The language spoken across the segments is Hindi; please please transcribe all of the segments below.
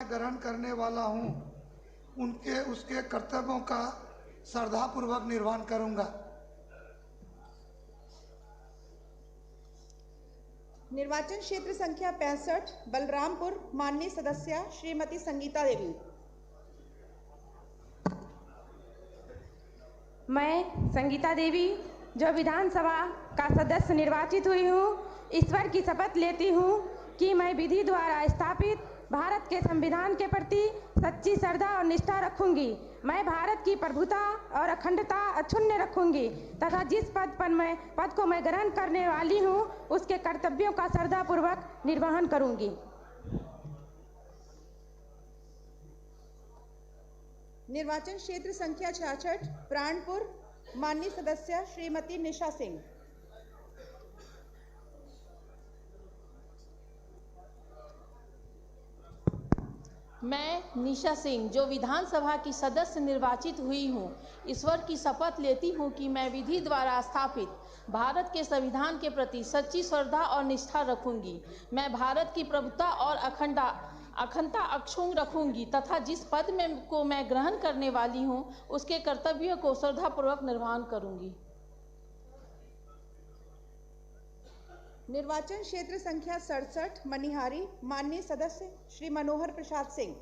ग्रहण करने वाला हूँ उसके कर्तव्यों का श्रद्धापूर्वक निर्वहन करूँगा। निर्वाचन क्षेत्र संख्या 65 बलरामपुर, माननीय सदस्या श्रीमती संगीता देवी। मैं संगीता देवी जो विधानसभा का सदस्य निर्वाचित हुई हूँ, ईश्वर की शपथ लेती हूँ कि मैं विधि द्वारा स्थापित भारत के संविधान के प्रति सच्ची श्रद्धा और निष्ठा रखूंगी। मैं भारत की प्रभुता और अखंडता अक्षुण्ण रखूंगी तथा जिस पद को मैं ग्रहण करने वाली हूँ उसके कर्तव्यों का श्रद्धापूर्वक निर्वहन करूंगी। निर्वाचन क्षेत्र संख्या 66 प्राणपुर, माननीय सदस्य श्रीमती निशा सिंह। मैं निशा सिंह जो विधानसभा की सदस्य निर्वाचित हुई हूँ, ईश्वर की शपथ लेती हूँ कि मैं विधि द्वारा स्थापित भारत के संविधान के प्रति सच्ची श्रद्धा और निष्ठा रखूंगी। मैं भारत की प्रभुता और अखंडता अक्षुण्ण रखूंगी तथा जिस पद को मैं ग्रहण करने वाली हूँ उसके कर्तव्यों को श्रद्धापूर्वक निर्वहन करूंगी। निर्वाचन क्षेत्र संख्या 67 मनिहारी, माननीय सदस्य श्री मनोहर प्रसाद सिंह।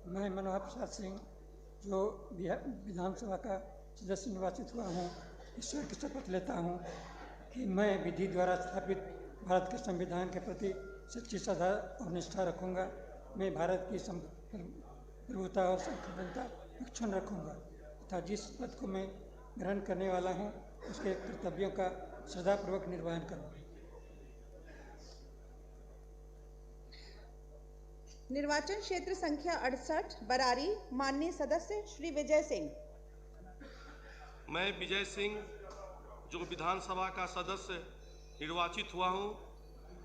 मैं मनोहर प्रसाद सिंह जो विधानसभा का सदस्य निर्वाचित हुआ हूँ, ईश्वर की शपथ लेता हूँ कि मैं विधि द्वारा स्थापित भारत के संविधान के प्रति सच्ची श्रद्धा और निष्ठा रखूँगा। मैं भारत की प्रभुता और अखंडता अक्षुण्ण रखूँगा तथा जिस पद को मैं ग्रहण करने वाला हूँ उसके कर्तव्यों का श्रद्धापूर्वक निर्वहन करूँगा। निर्वाचन क्षेत्र संख्या 68 बरारी, माननीय सदस्य श्री विजय सिंह। मैं विजय सिंह जो विधानसभा का सदस्य निर्वाचित हुआ हूँ,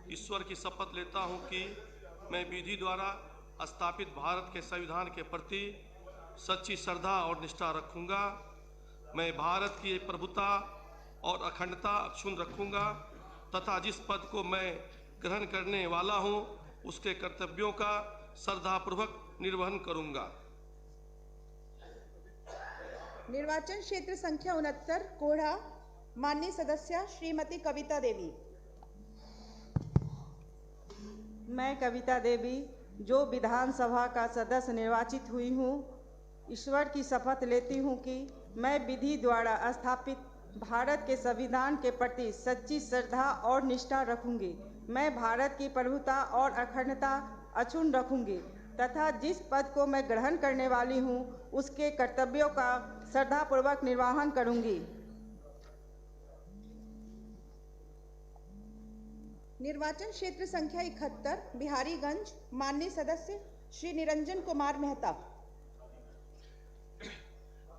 ईश्वर की शपथ लेता हूँ कि मैं विधि द्वारा स्थापित भारत के संविधान के प्रति सच्ची श्रद्धा और निष्ठा रखूँगा। मैं भारत की प्रभुता और अखंडता अक्षुण्ण रखूँगा तथा जिस पद को मैं ग्रहण करने वाला हूँ उसके कर्तव्यों का श्रद्धापूर्वक निर्वहन करूँगा। निर्वाचन क्षेत्र संख्या 69 कोढ़ा, माननीय सदस्या श्रीमती कविता देवी। मैं कविता देवी जो विधानसभा का सदस्य निर्वाचित हुई हूँ, ईश्वर की शपथ लेती हूँ कि मैं विधि द्वारा स्थापित भारत के संविधान के प्रति सच्ची श्रद्धा और निष्ठा रखूंगी। मैं भारत की प्रभुता और अखंडता अक्षुण्ण रखूंगी तथा जिस पद को मैं ग्रहण करने वाली हूँ उसके कर्तव्यों का श्रद्धापूर्वक निर्वहन करूंगी। निर्वाचन क्षेत्र संख्या 71 बिहारीगंज, माननीय सदस्य श्री निरंजन कुमार मेहता।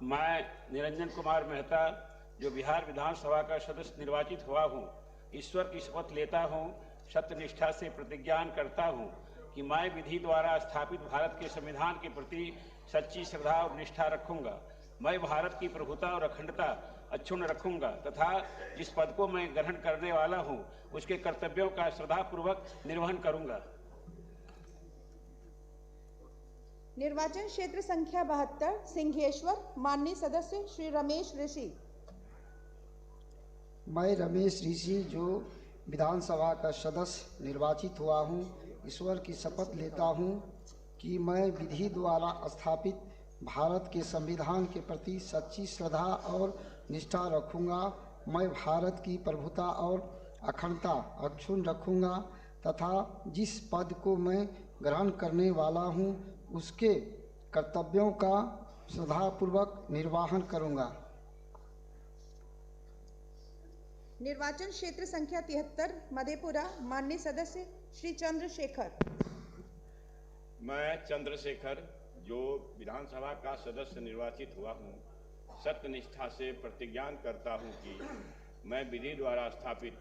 मैं निरंजन कुमार मेहता जो बिहार विधानसभा का सदस्य निर्वाचित हुआ हूँ, ईश्वर की शपथ लेता हूँ, सत्यनिष्ठा से प्रतिज्ञान करता हूँ कि मैं विधि द्वारा स्थापित भारत के संविधान के प्रति सच्ची श्रद्धा और निष्ठा रखूंगा। मैं भारत की प्रभुता और अखंडता अक्षुण्ण रखूंगा तथा जिस पद को मैं ग्रहण करने वाला हूँ उसके कर्तव्यों का श्रद्धापूर्वक निर्वहन करूंगा। निर्वाचन क्षेत्र संख्या 72 सिंहेश्वर, माननीय सदस्य श्री रमेश ऋषि। मैं रमेश ऋषि जो विधानसभा का सदस्य निर्वाचित हुआ हूँ, ईश्वर की शपथ लेता हूँ कि मैं विधि द्वारा स्थापित भारत के संविधान के प्रति सच्ची श्रद्धा और निष्ठा रखूँगा। मैं भारत की प्रभुता और अखंडता अक्षुण्ण रखूँगा तथा जिस पद को मैं ग्रहण करने वाला हूँ उसके कर्तव्यों का श्रद्धापूर्वक निर्वहन करूँगा। निर्वाचन क्षेत्र संख्या 73 मधेपुरा, माननीय सदस्य श्री चंद्रशेखर। मैं चंद्रशेखर जो विधानसभा का सदस्य निर्वाचित हुआ हूँ, सत्यनिष्ठा से प्रतिज्ञान करता हूँ कि मैं विधि द्वारा स्थापित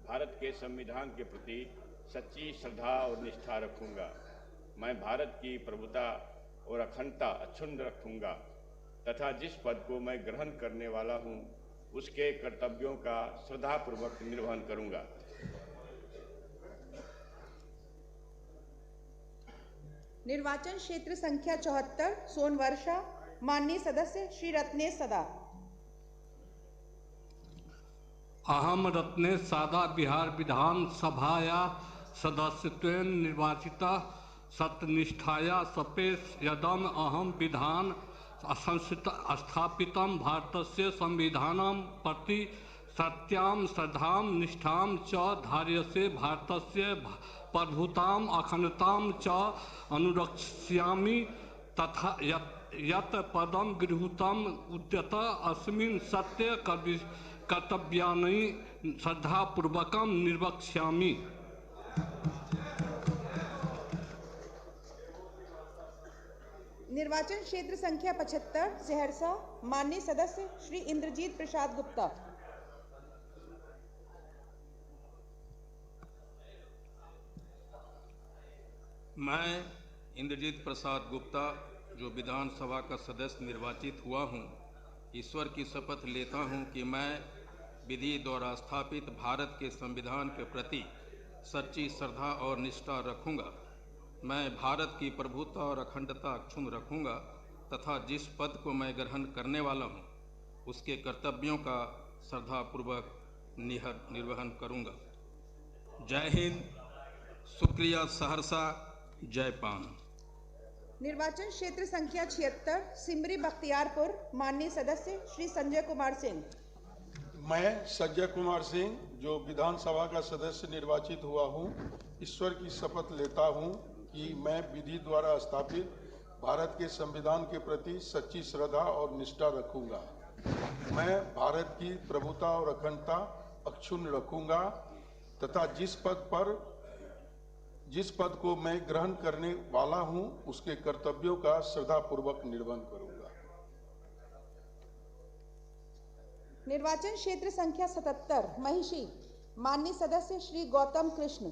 भारत के संविधान के प्रति सच्ची श्रद्धा और निष्ठा रखूँगा। मैं भारत की प्रभुता और अखंडता अक्षुण्ण रखूँगा तथा जिस पद को मैं ग्रहण करने वाला हूँ उसके कर्तव्यों का श्रद्धापूर्वक निर्वहन करूंगा। निर्वाचन क्षेत्र संख्या 74 सोनवर्षा, माननीय सदस्य श्री रत्नेश सदा। अहम रत्नेश सादा बिहार विधानसभाया सदस्यत्वेन निर्वाचिता सत्यनिष्ठाया सपेश यदम अहम विधान स्थापितं भारतस्य संविधानं प्रति सत्यां श्रद्धां निष्ठां च धार्यसे भारतस्य प्रभुताम् अखण्डतां च अनुरक्ष्यामि तथा यत् पदं गृहीतम् उद्यत अस्मिन् सत्य कर्तव्यानि श्रद्धापूर्वकं निर्वक्ष्यामि। निर्वाचन क्षेत्र संख्या 75 सहरसा, माननीय सदस्य श्री इंद्रजीत प्रसाद गुप्ता। मैं इंद्रजीत प्रसाद गुप्ता जो विधानसभा का सदस्य निर्वाचित हुआ हूँ, ईश्वर की शपथ लेता हूँ कि मैं विधि द्वारा स्थापित भारत के संविधान के प्रति सच्ची श्रद्धा और निष्ठा रखूँगा। मैं भारत की प्रभुता और अखंडता अक्षुण्ण रखूँगा तथा जिस पद को मैं ग्रहण करने वाला हूँ उसके कर्तव्यों का श्रद्धापूर्वक निर्वहन करूँगा। जय हिंद, शुक्रिया सहरसा, जय पान। निर्वाचन क्षेत्र संख्या 76 सिमरी बख्तियारपुर, माननीय सदस्य श्री संजय कुमार सिंह। मैं संजय कुमार सिंह जो विधानसभा का सदस्य निर्वाचित हुआ हूँ, ईश्वर की शपथ लेता हूँ कि मैं विधि द्वारा स्थापित भारत के संविधान के प्रति सच्ची श्रद्धा और निष्ठा रखूंगा। मैं भारत की प्रभुता और अखंडता अक्षुण्ण रखूंगा तथा जिस पद को मैं ग्रहण करने वाला हूं उसके कर्तव्यों का श्रद्धापूर्वक निर्वहन करूंगा। निर्वाचन क्षेत्र संख्या 77 महिषी, माननीय सदस्य श्री गौतम कृष्ण।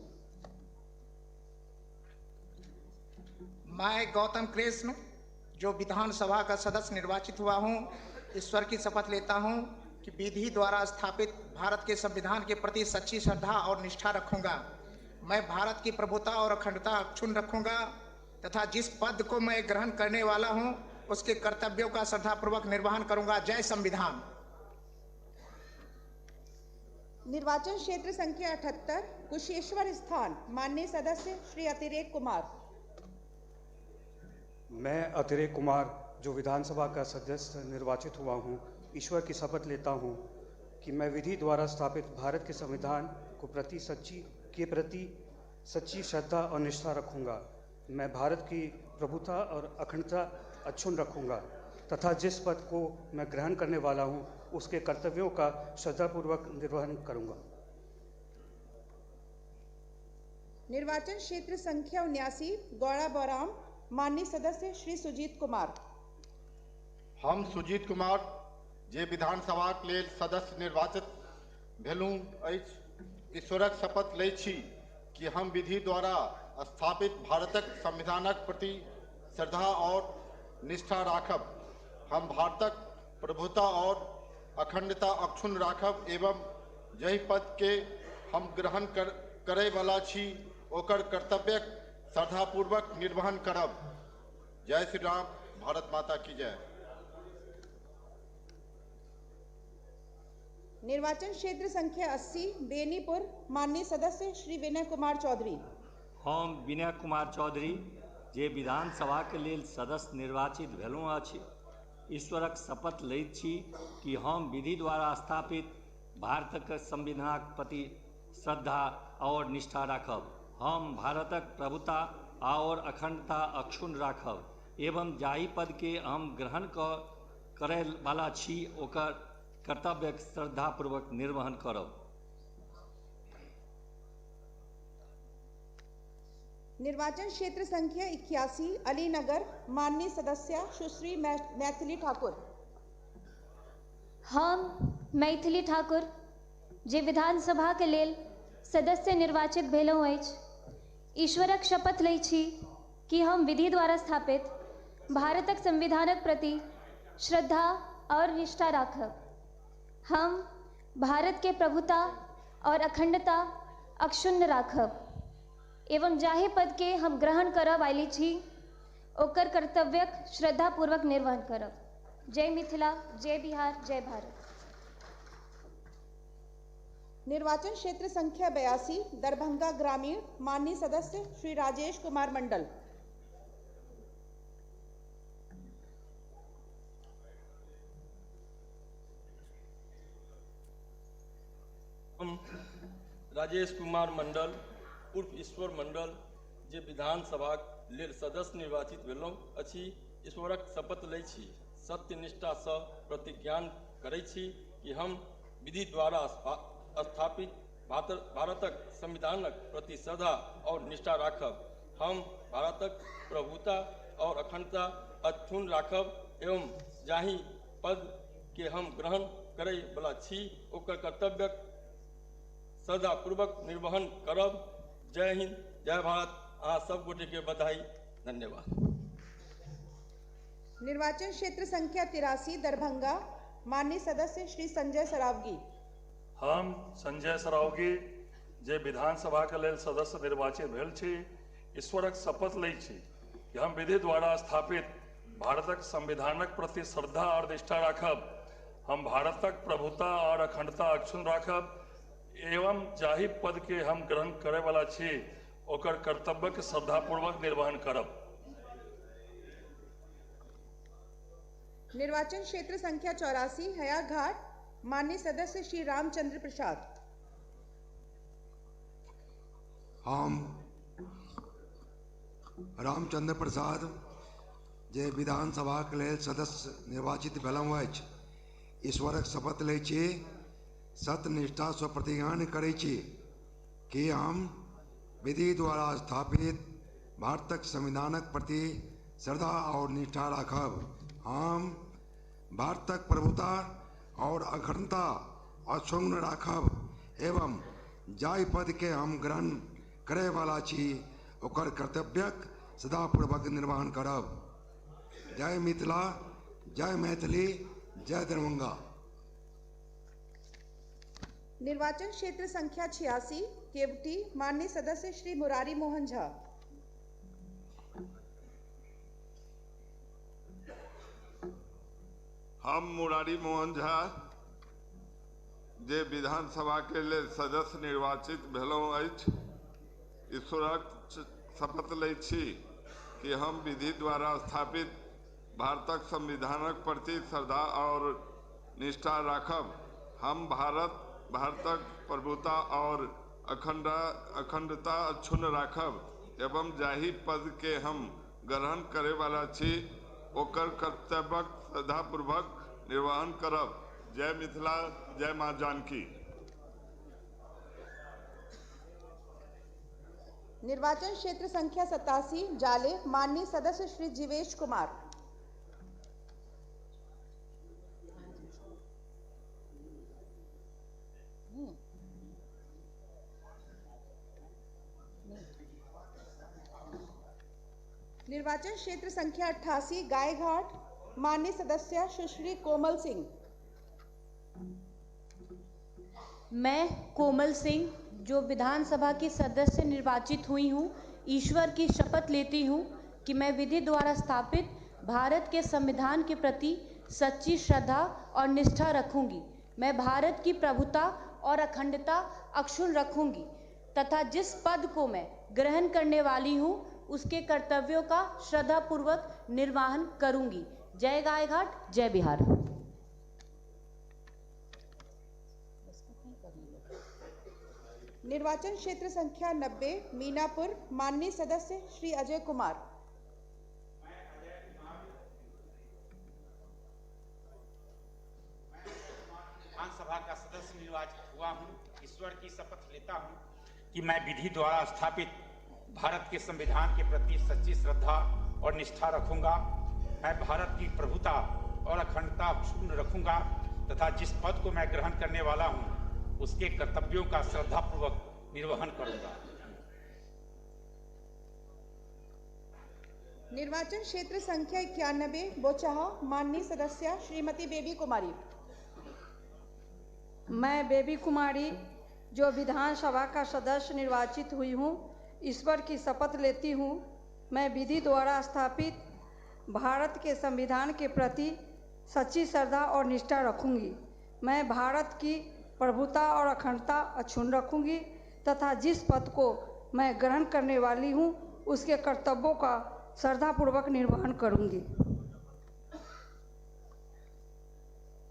मैं गौतम कृष्ण जो विधानसभा का सदस्य निर्वाचित हुआ हूँ, ईश्वर की शपथ लेता हूँ कि विधि द्वारा स्थापित भारत के संविधान के प्रति सच्ची श्रद्धा और निष्ठा रखूंगा। मैं भारत की प्रभुता और अखंडता अक्षुण्ण रखूंगा तथा जिस पद को मैं ग्रहण करने वाला हूँ उसके कर्तव्यों का श्रद्धापूर्वक निर्वहन करूंगा। जय संविधान। निर्वाचन क्षेत्र संख्या 78 कुशेश्वर स्थान, माननीय सदस्य श्री अतिरेक कुमार। मैं अतिरेक कुमार जो विधानसभा का सदस्य निर्वाचित हुआ हूँ, ईश्वर की शपथ लेता हूँ कि मैं विधि द्वारा स्थापित भारत के संविधान को प्रति सच्ची श्रद्धा और निष्ठा रखूँगा। मैं भारत की प्रभुता और अखंडता अक्षुण्ण रखूँगा तथा जिस पद को मैं ग्रहण करने वाला हूँ उसके कर्तव्यों का श्रद्धापूर्वक निर्वहन करूँगा। निर्वाचन क्षेत्र संख्या 79 गौड़ा बौराम, माननीय सदस्य श्री सुजीत कुमार। हम सुजीत कुमार जे विधानसभा के लेल सदस्य निर्वाचित भेलूँ अछि, ईश्वरक शपथ लै छी कि हम विधि द्वारा स्थापित भारतक संविधानक प्रति श्रद्धा और निष्ठा राखब। हम भारतक प्रभुता और अखंडता अक्षुण्ण राखब एवं जाहि पद के हम ग्रहण करय वाला छी ओकर कर्तव्यक श्रद्धापूर्वक निर्वहन करब। जय श्री राम, भारत माता की जय। निर्वाचन क्षेत्र संख्या 80 बेनीपुर, माननीय सदस्य श्री विनय कुमार चौधरी। हम विनय कुमार चौधरी जे विधानसभा के लेल सदस्य निर्वाचित भेलहुँ अछि, ईश्वरक शपथ लैत छी कि हम विधि द्वारा स्थापित भारतक संविधानक प्रति श्रद्धा और निष्ठा राखब। हम भारतक प्रभुता और अखंडता अक्षुण्ण राखब एवं जाहि पद के हम ग्रहण करय वाला छी ओकर कर्तव्य श्रद्धापूर्वक निर्वहन करब। निर्वाचन क्षेत्र संख्या 81 अलीनगर, माननीय सदस्य सुश्री मैथिली ठाकुर। हम मैथिली ठाकुर जे विधानसभा के लेल सदस्य निर्वाचित भेलहुँ अछि, ईश्वरक शपथ लै छी कि हम विधि द्वारा स्थापित भारतक संविधानक प्रति श्रद्धा और निष्ठा राखब। हम भारत के प्रभुता और अखंडता अक्षुण्ण राखब एवं जाहि पद के हम ग्रहण करब आइली छी ओकर कर्तव्यक श्रद्धापूर्वक निर्वहन करब। जय मिथिला, जय बिहार, जय भारत। निर्वाचन क्षेत्र संख्या 82 दरभंगा ग्रामीण, माननीय सदस्य श्री राजेश कुमार मंडल। राजेश कुमार मंडल उर्फ ईश्वर मंडल जे विधानसभा लेल सदस्य निर्वाचित भेलहुँ अछि, ईश्वरक शपथ लै छी, सत्य निष्ठा सँ प्रतिज्ञान करै छी कि हम विधि द्वारा स्थापित भारतक संविधानक प्रति श्रद्धा और निष्ठा राखब। हम भारतक प्रभुता और अखंडता अक्षुण्ण राखब एवं जाहि पद के हम ग्रहण करै बला छी ओकर कर्तव्यक श्रद्धापूर्वक निर्वहन करब। जय हिंद, जय भारत। अहाँ सब गोटे के बधाई, धन्यवाद। निर्वाचन क्षेत्र संख्या 83 दरभंगा, माननीय सदस्य श्री संजय सरावगी। हम संजय सरावगी जे विधानसभा के लेल सदस्य निर्वाचित भेल छी, ईश्वरक शपथ लै छी कि हम विधि द्वारा स्थापित भारतक संविधानक प्रति श्रद्धा और निष्ठा राखब। हम भारतक प्रभुता और अखंडता अक्षुण्ण राखब एवं जाहि पद के हम ग्रहण करे वाला छी ओकर कर्तव्य के श्रद्धापूर्वक निर्वहन करब। निर्वाचन क्षेत्र संख्या 84 हयाघाट, माननीय सदस्य श्री रामचंद्र प्रसाद। हम रामचंद्र प्रसाद जे विधानसभा के लेल सदस्य निर्वाचित भेलहुँ अछि, ईश्वरक शपथ लै छी, सत्य निष्ठा सँ प्रतिज्ञान करै छी कि हम विधि द्वारा स्थापित भारतक संविधानक प्रति श्रद्धा और निष्ठा राखब। हम भारतक प्रभुता और अखंडता अक्षुण्ण राखब एवं जाहि पद के हम ग्रहण करे वाला छी ओकर कर्तव्यक सदापूर्वक निर्वहन करब। जय मिथिला, जय मैथिली, जय दरभंगा। निर्वाचन क्षेत्र संख्या 86 केवटी, माननीय सदस्य श्री मुरारी मोहन झा। हम मुरारी मोहन झा जे विधानसभा के लेल सदस्य निर्वाचित भेलहुँ अछि, ईश्वरक शपथ लै छी कि हम विधि द्वारा स्थापित भारतक संविधानक प्रति श्रद्धा और निष्ठा राखब। हम भारतक प्रभुता और अखंडता अक्षुण्ण राखब एवं जाहि पद के हम ग्रहण करे वाला छी ओकर कर्तव्यक श्रद्धापूर्वक निर्वहन करब। जय मिथिला, जय माँ जानकी। निर्वाचन क्षेत्र संख्या 87 जाले, माननीय सदस्य श्री जीवेश कुमार। निर्वाचन क्षेत्र संख्या 88 गायघाट, माननीय सदस्य सुश्री कोमल सिंह। मैं कोमल सिंह जो विधानसभा की सदस्य निर्वाचित हुई हूँ, ईश्वर की शपथ लेती हूँ कि मैं विधि द्वारा स्थापित भारत के संविधान के प्रति सच्ची श्रद्धा और निष्ठा रखूंगी। मैं भारत की प्रभुता और अखंडता अक्षुण्ण रखूंगी तथा जिस पद को मैं ग्रहण करने वाली हूँ उसके कर्तव्यों का श्रद्धापूर्वक निर्वहन करूंगी। जय गायघाट, जय बिहार। निर्वाचन क्षेत्र संख्या 90 मीनापुर, माननीय सदस्य श्री अजय कुमार। विधानसभा का सदस्य निर्वाचित हुआ हूँ, ईश्वर की शपथ लेता हूँ कि मैं विधि द्वारा स्थापित भारत के संविधान के प्रति सच्ची श्रद्धा और निष्ठा रखूंगा। मैं भारत की प्रभुता और अखंडता अक्षुण्ण रखूंगा तथा जिस पद को मैं ग्रहण करने वाला हूं उसके कर्तव्यों का श्रद्धापूर्वक निर्वहन करूंगा। निर्वाचन क्षेत्र संख्या 91 बोचाहा, माननीय सदस्य श्रीमती बेबी कुमारी। मैं बेबी कुमारी जो विधानसभा का सदस्य निर्वाचित हुई हूँ, ईश्वर की शपथ लेती हूँ मैं विधि द्वारा स्थापित भारत के संविधान के प्रति सच्ची श्रद्धा और निष्ठा रखूंगी। मैं भारत की प्रभुता और अखंडता अक्षुण्ण रखूंगी तथा जिस पद को मैं ग्रहण करने वाली हूँ उसके कर्तव्यों का श्रद्धापूर्वक निर्वहन करूंगी।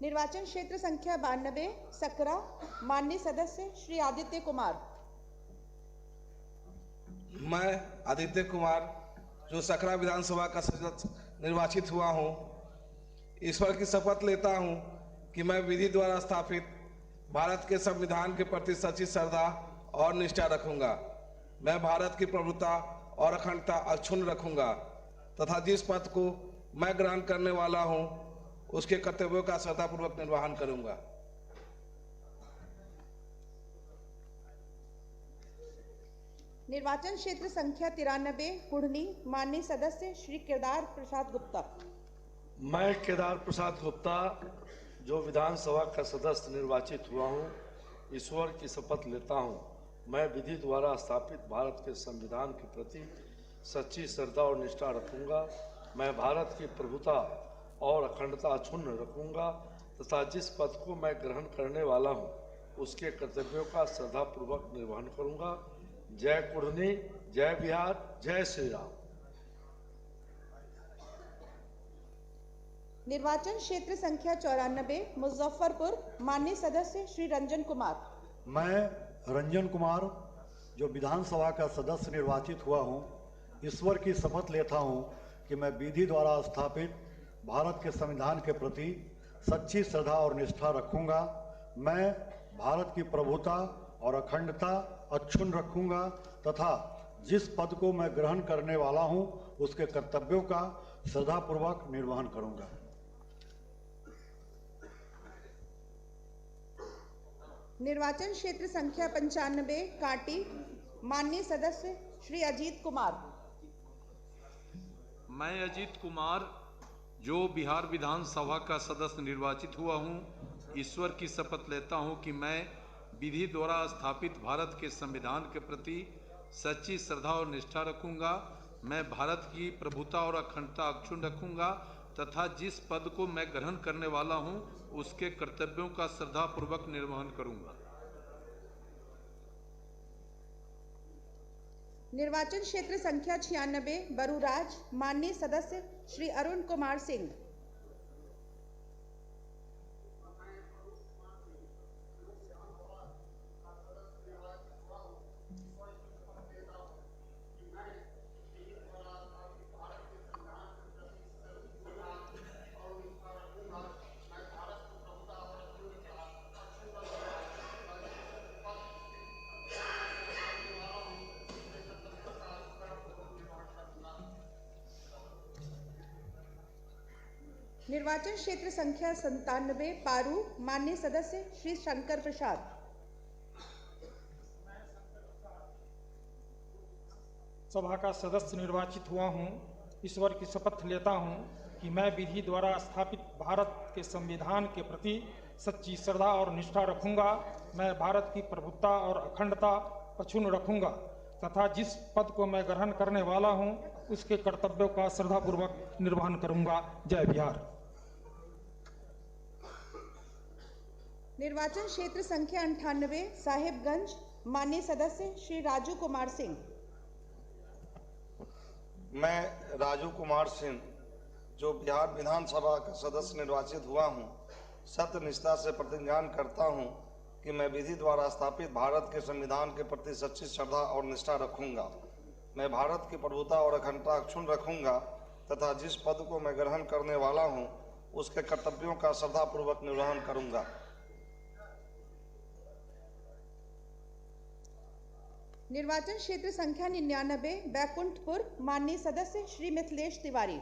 निर्वाचन क्षेत्र संख्या 92 सकरा, माननीय सदस्य श्री आदित्य कुमार। मैं आदित्य कुमार जो सकरा विधानसभा का सदस्य निर्वाचित हुआ हूं, ईश्वर की शपथ लेता हूं कि मैं विधि द्वारा स्थापित भारत के संविधान के प्रति सच्ची श्रद्धा और निष्ठा रखूंगा। मैं भारत की प्रभुता और अखंडता अक्षुण्ण रखूंगा तथा जिस पद को मैं ग्रहण करने वाला हूं उसके कर्तव्यों का श्रद्धापूर्वक निर्वहन करूंगा। निर्वाचन क्षेत्र संख्या 93 कुढ़नी, माननीय सदस्य श्री केदार प्रसाद गुप्ता। मैं केदार प्रसाद गुप्ता जो विधानसभा का सदस्य निर्वाचित हुआ हूँ, ईश्वर की शपथ लेता हूँ मैं विधि द्वारा स्थापित भारत के संविधान के प्रति सच्ची श्रद्धा और निष्ठा रखूंगा। मैं भारत की प्रभुता और अखंडता अक्षुण्ण रखूंगा तथा जिस पद को मैं ग्रहण करने वाला हूं उसके कर्तव्यों का श्रद्धापूर्वक निर्वहन करूंगा। जय कुढ़नी, जय बिहार, जय श्री राम। निर्वाचन क्षेत्र संख्या 94 मुजफ्फरपुर, माननीय सदस्य श्री रंजन कुमार। मैं रंजन कुमार जो विधानसभा का सदस्य निर्वाचित हुआ हूं, ईश्वर की शपथ लेता हूं कि मैं विधि द्वारा स्थापित भारत के संविधान के प्रति सच्ची श्रद्धा और निष्ठा रखूंगा। मैं भारत की प्रभुता और अखंडता अक्षुण्ण रखूंगा तथा जिस पद को मैं ग्रहण करने वाला हूं उसके कर्तव्यों का श्रद्धापूर्वक निर्वहन करूंगा। निर्वाचन क्षेत्र संख्या 95 काटी, माननीय सदस्य श्री अजीत कुमार। मैं अजीत कुमार जो बिहार विधानसभा का सदस्य निर्वाचित हुआ हूं, ईश्वर की शपथ लेता हूं कि मैं विधि द्वारा स्थापित भारत के संविधान के प्रति सच्ची श्रद्धा और निष्ठा रखूंगा। मैं भारत की प्रभुता और अखंडता अक्षुण्ण रखूंगा तथा जिस पद को मैं ग्रहण करने वाला हूं उसके कर्तव्यों का श्रद्धापूर्वक निर्वहन करूंगा। निर्वाचन क्षेत्र संख्या 96 बरूराज, माननीय सदस्य श्री अरुण कुमार सिंह। निर्वाचन क्षेत्र संख्या 97 पारू, माननीय सदस्य श्री शंकर प्रसाद। सभा का सदस्य निर्वाचित हुआ हूं, ईश्वर की शपथ लेता हूं कि मैं विधि द्वारा स्थापित भारत के संविधान के प्रति सच्ची श्रद्धा और निष्ठा रखूंगा। मैं भारत की प्रभुता और अखंडता अक्षुण्ण रखूंगा तथा जिस पद को मैं ग्रहण करने वाला हूं उसके कर्तव्यों का श्रद्धापूर्वक निर्वहन करूंगा। जय बिहार। निर्वाचन क्षेत्र संख्या 98 साहिबगंज, माननीय सदस्य श्री राजू कुमार सिंह। मैं राजू कुमार सिंह जो बिहार विधानसभा का सदस्य निर्वाचित हुआ हूं, सत्य निष्ठा से प्रतिज्ञान करता हूं कि मैं विधि द्वारा स्थापित भारत के संविधान के प्रति सच्ची श्रद्धा और निष्ठा रखूंगा। मैं भारत की प्रभुता और अखंडता अक्षुण्ण रखूंगा तथा जिस पद को मैं ग्रहण करने वाला हूं उसके कर्तव्यों का श्रद्धापूर्वक निर्वहन करूंगा। निर्वाचन क्षेत्र संख्या 99 बैकुंठपुर, माननीय सदस्य श्री मिथिलेश तिवारी।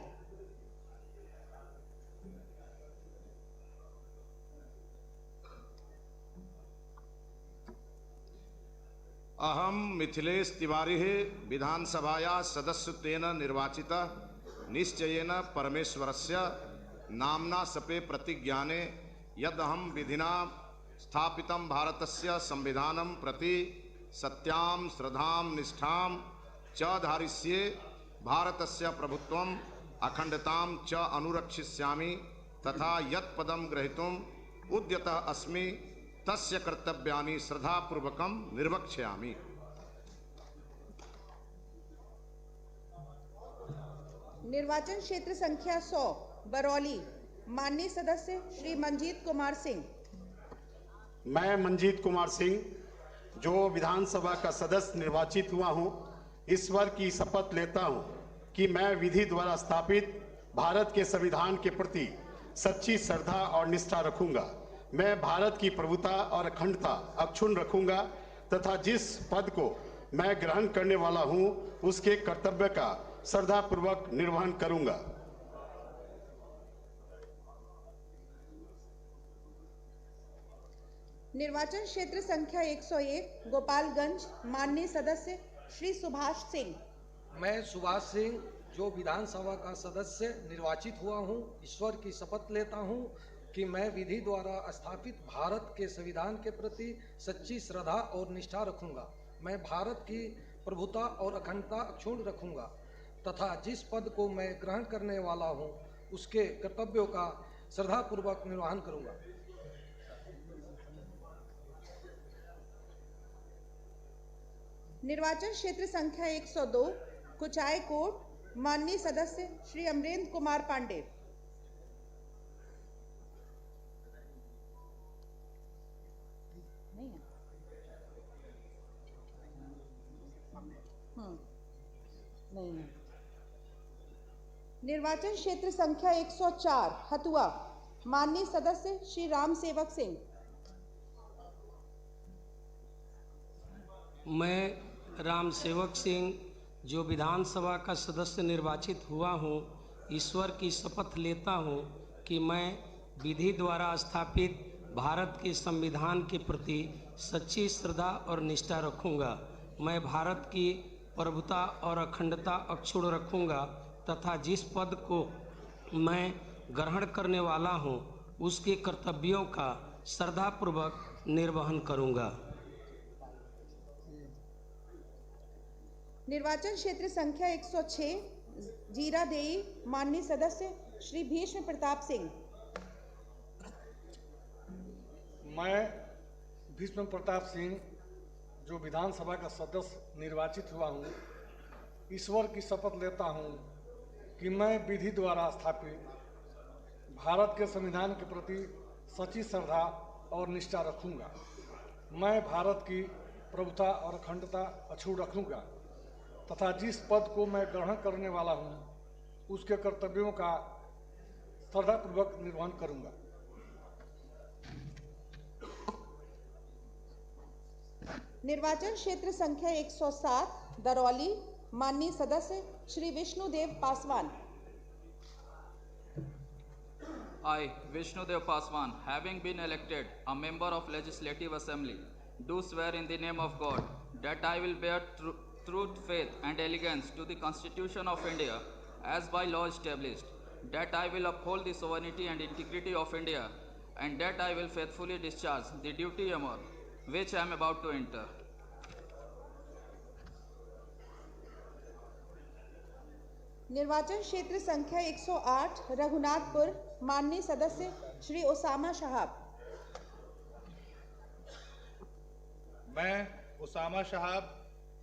अहम मिथिलेश तिवारी विधानसभाया सदस्यत्वेन निर्वाचितः निश्चयेन परमेश्वरस्य नाम्ना सपे प्रतिज्ञाने यदहम विधिना स्थापितं भारतस्य संविधानं प्रति सत्यां श्रद्धां निष्ठां च धारयिष्ये भारतस्य प्रभुत्वम् अखंडतां च अनुरक्षिष्यामि तथा यत् पदं ग्रहीतुम् उद्यतः अस्मि तस्य कर्तव्यानि श्रद्धापूर्वकं निर्वक्ष्यामि। निर्वाचन क्षेत्र संख्या 100 बरौली, माननीय सदस्य श्री मंजीत कुमार सिंह। मैं मंजीत कुमार सिंह, जो विधानसभा का सदस्य निर्वाचित हुआ हूं, ईश्वर की शपथ लेता हूं कि मैं विधि द्वारा स्थापित भारत के संविधान के प्रति सच्ची श्रद्धा और निष्ठा रखूंगा। मैं भारत की प्रभुता और अखंडता अक्षुण्ण रखूंगा तथा जिस पद को मैं ग्रहण करने वाला हूं, उसके कर्तव्य का श्रद्धापूर्वक निर्वहन करूंगा। निर्वाचन क्षेत्र संख्या 101 गोपालगंज, माननीय सदस्य श्री सुभाष सिंह। मैं सुभाष सिंह, जो विधानसभा का सदस्य निर्वाचित हुआ हूं, ईश्वर की शपथ लेता हूं कि मैं विधि द्वारा स्थापित भारत के संविधान के प्रति सच्ची श्रद्धा और निष्ठा रखूंगा। मैं भारत की प्रभुता और अखंडता अक्षुण्ण रखूंगा तथा जिस पद को मैं ग्रहण करने वाला हूं, उसके कर्तव्यों का श्रद्धापूर्वक निर्वहन करूंगा। निर्वाचन क्षेत्र संख्या 102 कुचाय कोट, माननीय सदस्य श्री अमरेंद्र कुमार पांडे। नहीं है। निर्वाचन क्षेत्र संख्या 104 हथुआ, माननीय सदस्य श्री राम सेवक सिंह। मैं राम सेवक सिंह, जो विधानसभा का सदस्य निर्वाचित हुआ हूँ, ईश्वर की शपथ लेता हूँ कि मैं विधि द्वारा स्थापित भारत के संविधान के प्रति सच्ची श्रद्धा और निष्ठा रखूँगा। मैं भारत की प्रभुता और अखंडता अक्षुण्ण रखूँगा तथा जिस पद को मैं ग्रहण करने वाला हूँ, उसके कर्तव्यों का श्रद्धापूर्वक निर्वहन करूँगा। निर्वाचन क्षेत्र संख्या 106 जीरादेई, माननीय सदस्य श्री भीष्म प्रताप सिंह। मैं भीष्म प्रताप सिंह, जो विधानसभा का सदस्य निर्वाचित हुआ हूँ, ईश्वर की शपथ लेता हूँ कि मैं विधि द्वारा स्थापित भारत के संविधान के प्रति सच्ची श्रद्धा और निष्ठा रखूँगा। मैं भारत की प्रभुता और अखंडता अक्षुण्ण रखूँगा तथा जिस पद को मैं ग्रहण करने वाला हूँ, उसके कर्तव्यों का श्रद्धापूर्वक निर्वहन करूँगा। निर्वाचन क्षेत्र संख्या 107 दरौली, माननीय सदस्य Shri Vishnudeo Paswan. I, Vishnudev Paswan, having been elected a member of Legislative Assembly, do swear in the name of God that I will bear truth, faith and allegiance to the Constitution of India as by law established, that I will uphold the sovereignty and integrity of India, and that I will faithfully discharge the duty upon which I am about to enter. निर्वाचन क्षेत्र संख्या 108 रघुनाथपुर, माननीय सदस्य श्री ओसामा शहाब। मैं ओसामा शहाब,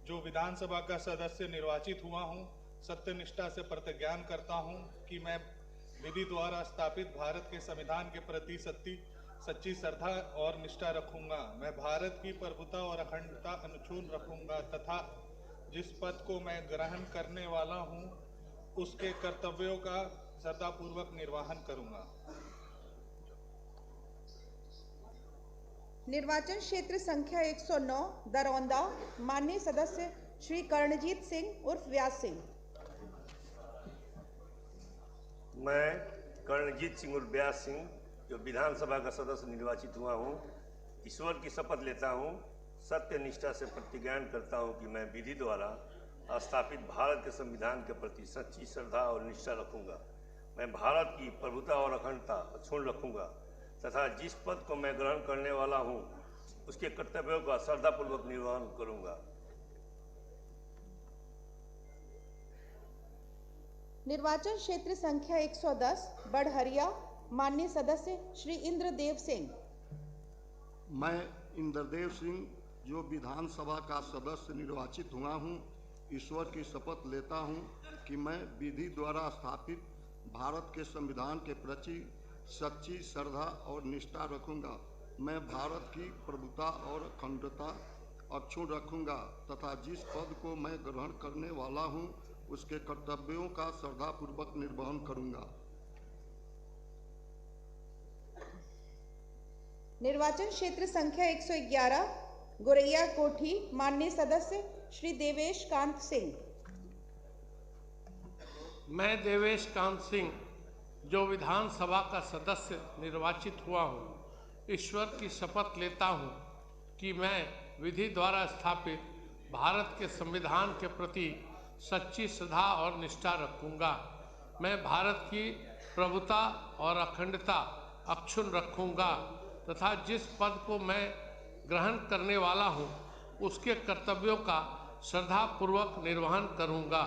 जो विधानसभा का सदस्य निर्वाचित हुआ हूं, सत्यनिष्ठा से प्रतिज्ञान करता हूं कि मैं विधि द्वारा स्थापित भारत के संविधान के प्रति सच्ची श्रद्धा और निष्ठा रखूंगा। मैं भारत की प्रभुता और अखंडता अक्षुण्ण रखूंगा तथा जिस पद को मैं ग्रहण करने वाला हूं, उसके कर्तव्यों का श्रद्धापूर्वक निर्वहन करूंगा। निर्वाचन क्षेत्र संख्या 109 दरौंदा, माननीय सदस्य श्री कर्णजीत सिंह उर्फ व्यास सिंह। मैं कर्णजीत सिंह उर्फ व्यास सिंह, जो विधानसभा का सदस्य निर्वाचित हुआ हूँ, ईश्वर की शपथ लेता हूँ, सत्य निष्ठा से प्रतिज्ञान करता हूँ कि मैं विधि द्वारा स्थापित भारत के संविधान के प्रति सच्ची श्रद्धा और निष्ठा रखूंगा। मैं भारत की प्रभुता और अखंडता अक्षुण्ण रखूंगा तथा जिस पद को मैं ग्रहण करने वाला हूँ उसके कर्तव्यों का श्रद्धापूर्वक निर्वहन करूँगा। निर्वाचन क्षेत्र संख्या 110 बड़हरिया, माननीय सदस्य श्री इंद्रदेव सिंह। मैं इंद्रदेव सिंह जो विधानसभा का सदस्य निर्वाचित हुआ हूँ, ईश्वर की शपथ लेता हूँ कि मैं विधि द्वारा स्थापित भारत के संविधान के प्रति सच्ची श्रद्धा और निष्ठा रखूंगा। मैं भारत की प्रभुता और अखंडता अक्षुण्ण रखूंगा तथा जिस पद को मैं ग्रहण करने वाला हूँ उसके कर्तव्यों का श्रद्धापूर्वक निर्वहन करूंगा। निर्वाचन क्षेत्र संख्या 111 गोरैया कोठी, माननीय सदस्य श्री देवेश कांत सिंह। मैं देवेश कांत सिंह जो विधानसभा का सदस्य निर्वाचित हुआ हूँ, ईश्वर की शपथ लेता हूँ कि मैं विधि द्वारा स्थापित भारत के संविधान के प्रति सच्ची श्रद्धा और निष्ठा रखूंगा। मैं भारत की प्रभुता और अखंडता अक्षुण्ण रखूंगा तथा जिस पद को मैं ग्रहण करने वाला हूँ उसके कर्तव्यों का श्रद्धापूर्वक निर्वहन करूंगा।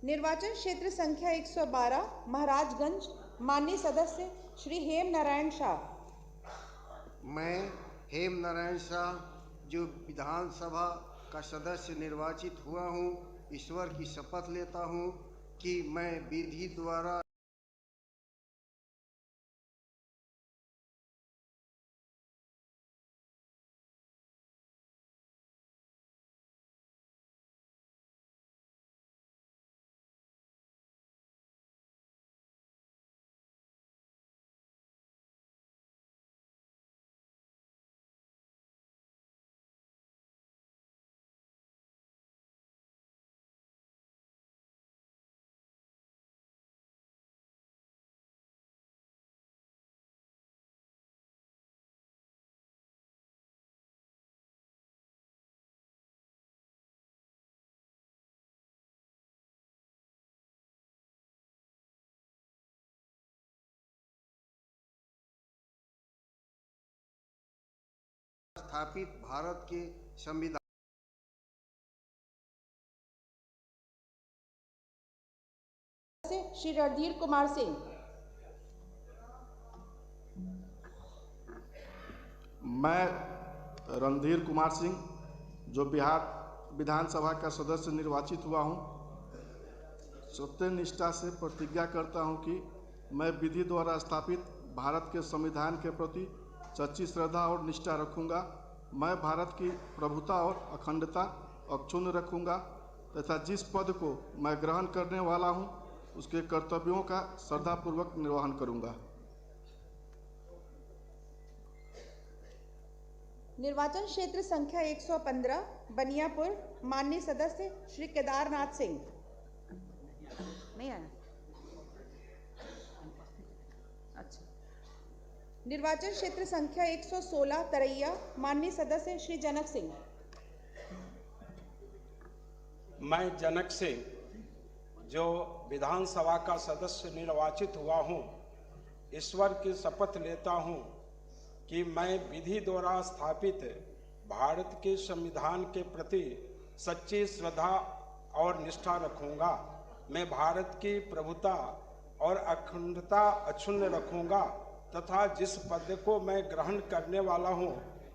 निर्वाचन क्षेत्र संख्या 112 महाराजगंज, माननीय सदस्य श्री हेम नारायण शाह। मैं हेम नारायण शाह जो विधानसभा का सदस्य निर्वाचित हुआ हूँ, ईश्वर की शपथ लेता हूँ कि मैं विधि द्वारा स्थापित भारत के संविधान श्री रणधीर कुमार सिंह। मैं रणधीर कुमार सिंह जो बिहार विधानसभा का सदस्य निर्वाचित हुआ हूँ, सत्यनिष्ठा से प्रतिज्ञा करता हूँ कि मैं विधि द्वारा स्थापित भारत के संविधान के प्रति सच्ची श्रद्धा और निष्ठा रखूंगा। मैं भारत की प्रभुता और अखंडता अक्षुण्ण रखूंगा तथा जिस पद को मैं ग्रहण करने वाला हूं उसके कर्तव्यों का श्रद्धापूर्वक निर्वहन करूंगा। निर्वाचन क्षेत्र संख्या 115 बनियापुर, माननीय सदस्य श्री केदारनाथ सिंह। नहीं आया? अच्छा। निर्वाचन क्षेत्र संख्या 116 तरैया, माननीय सदस्य श्री जनक सिंह। मैं जनक सिंह जो विधानसभा का सदस्य निर्वाचित हुआ हूँ, ईश्वर की शपथ लेता हूँ कि मैं विधि द्वारा स्थापित भारत के संविधान के प्रति सच्ची श्रद्धा और निष्ठा रखूंगा। मैं भारत की प्रभुता और अखंडता अक्षुण्ण रखूंगा तथा जिस पद को मैं ग्रहण करने वाला हूं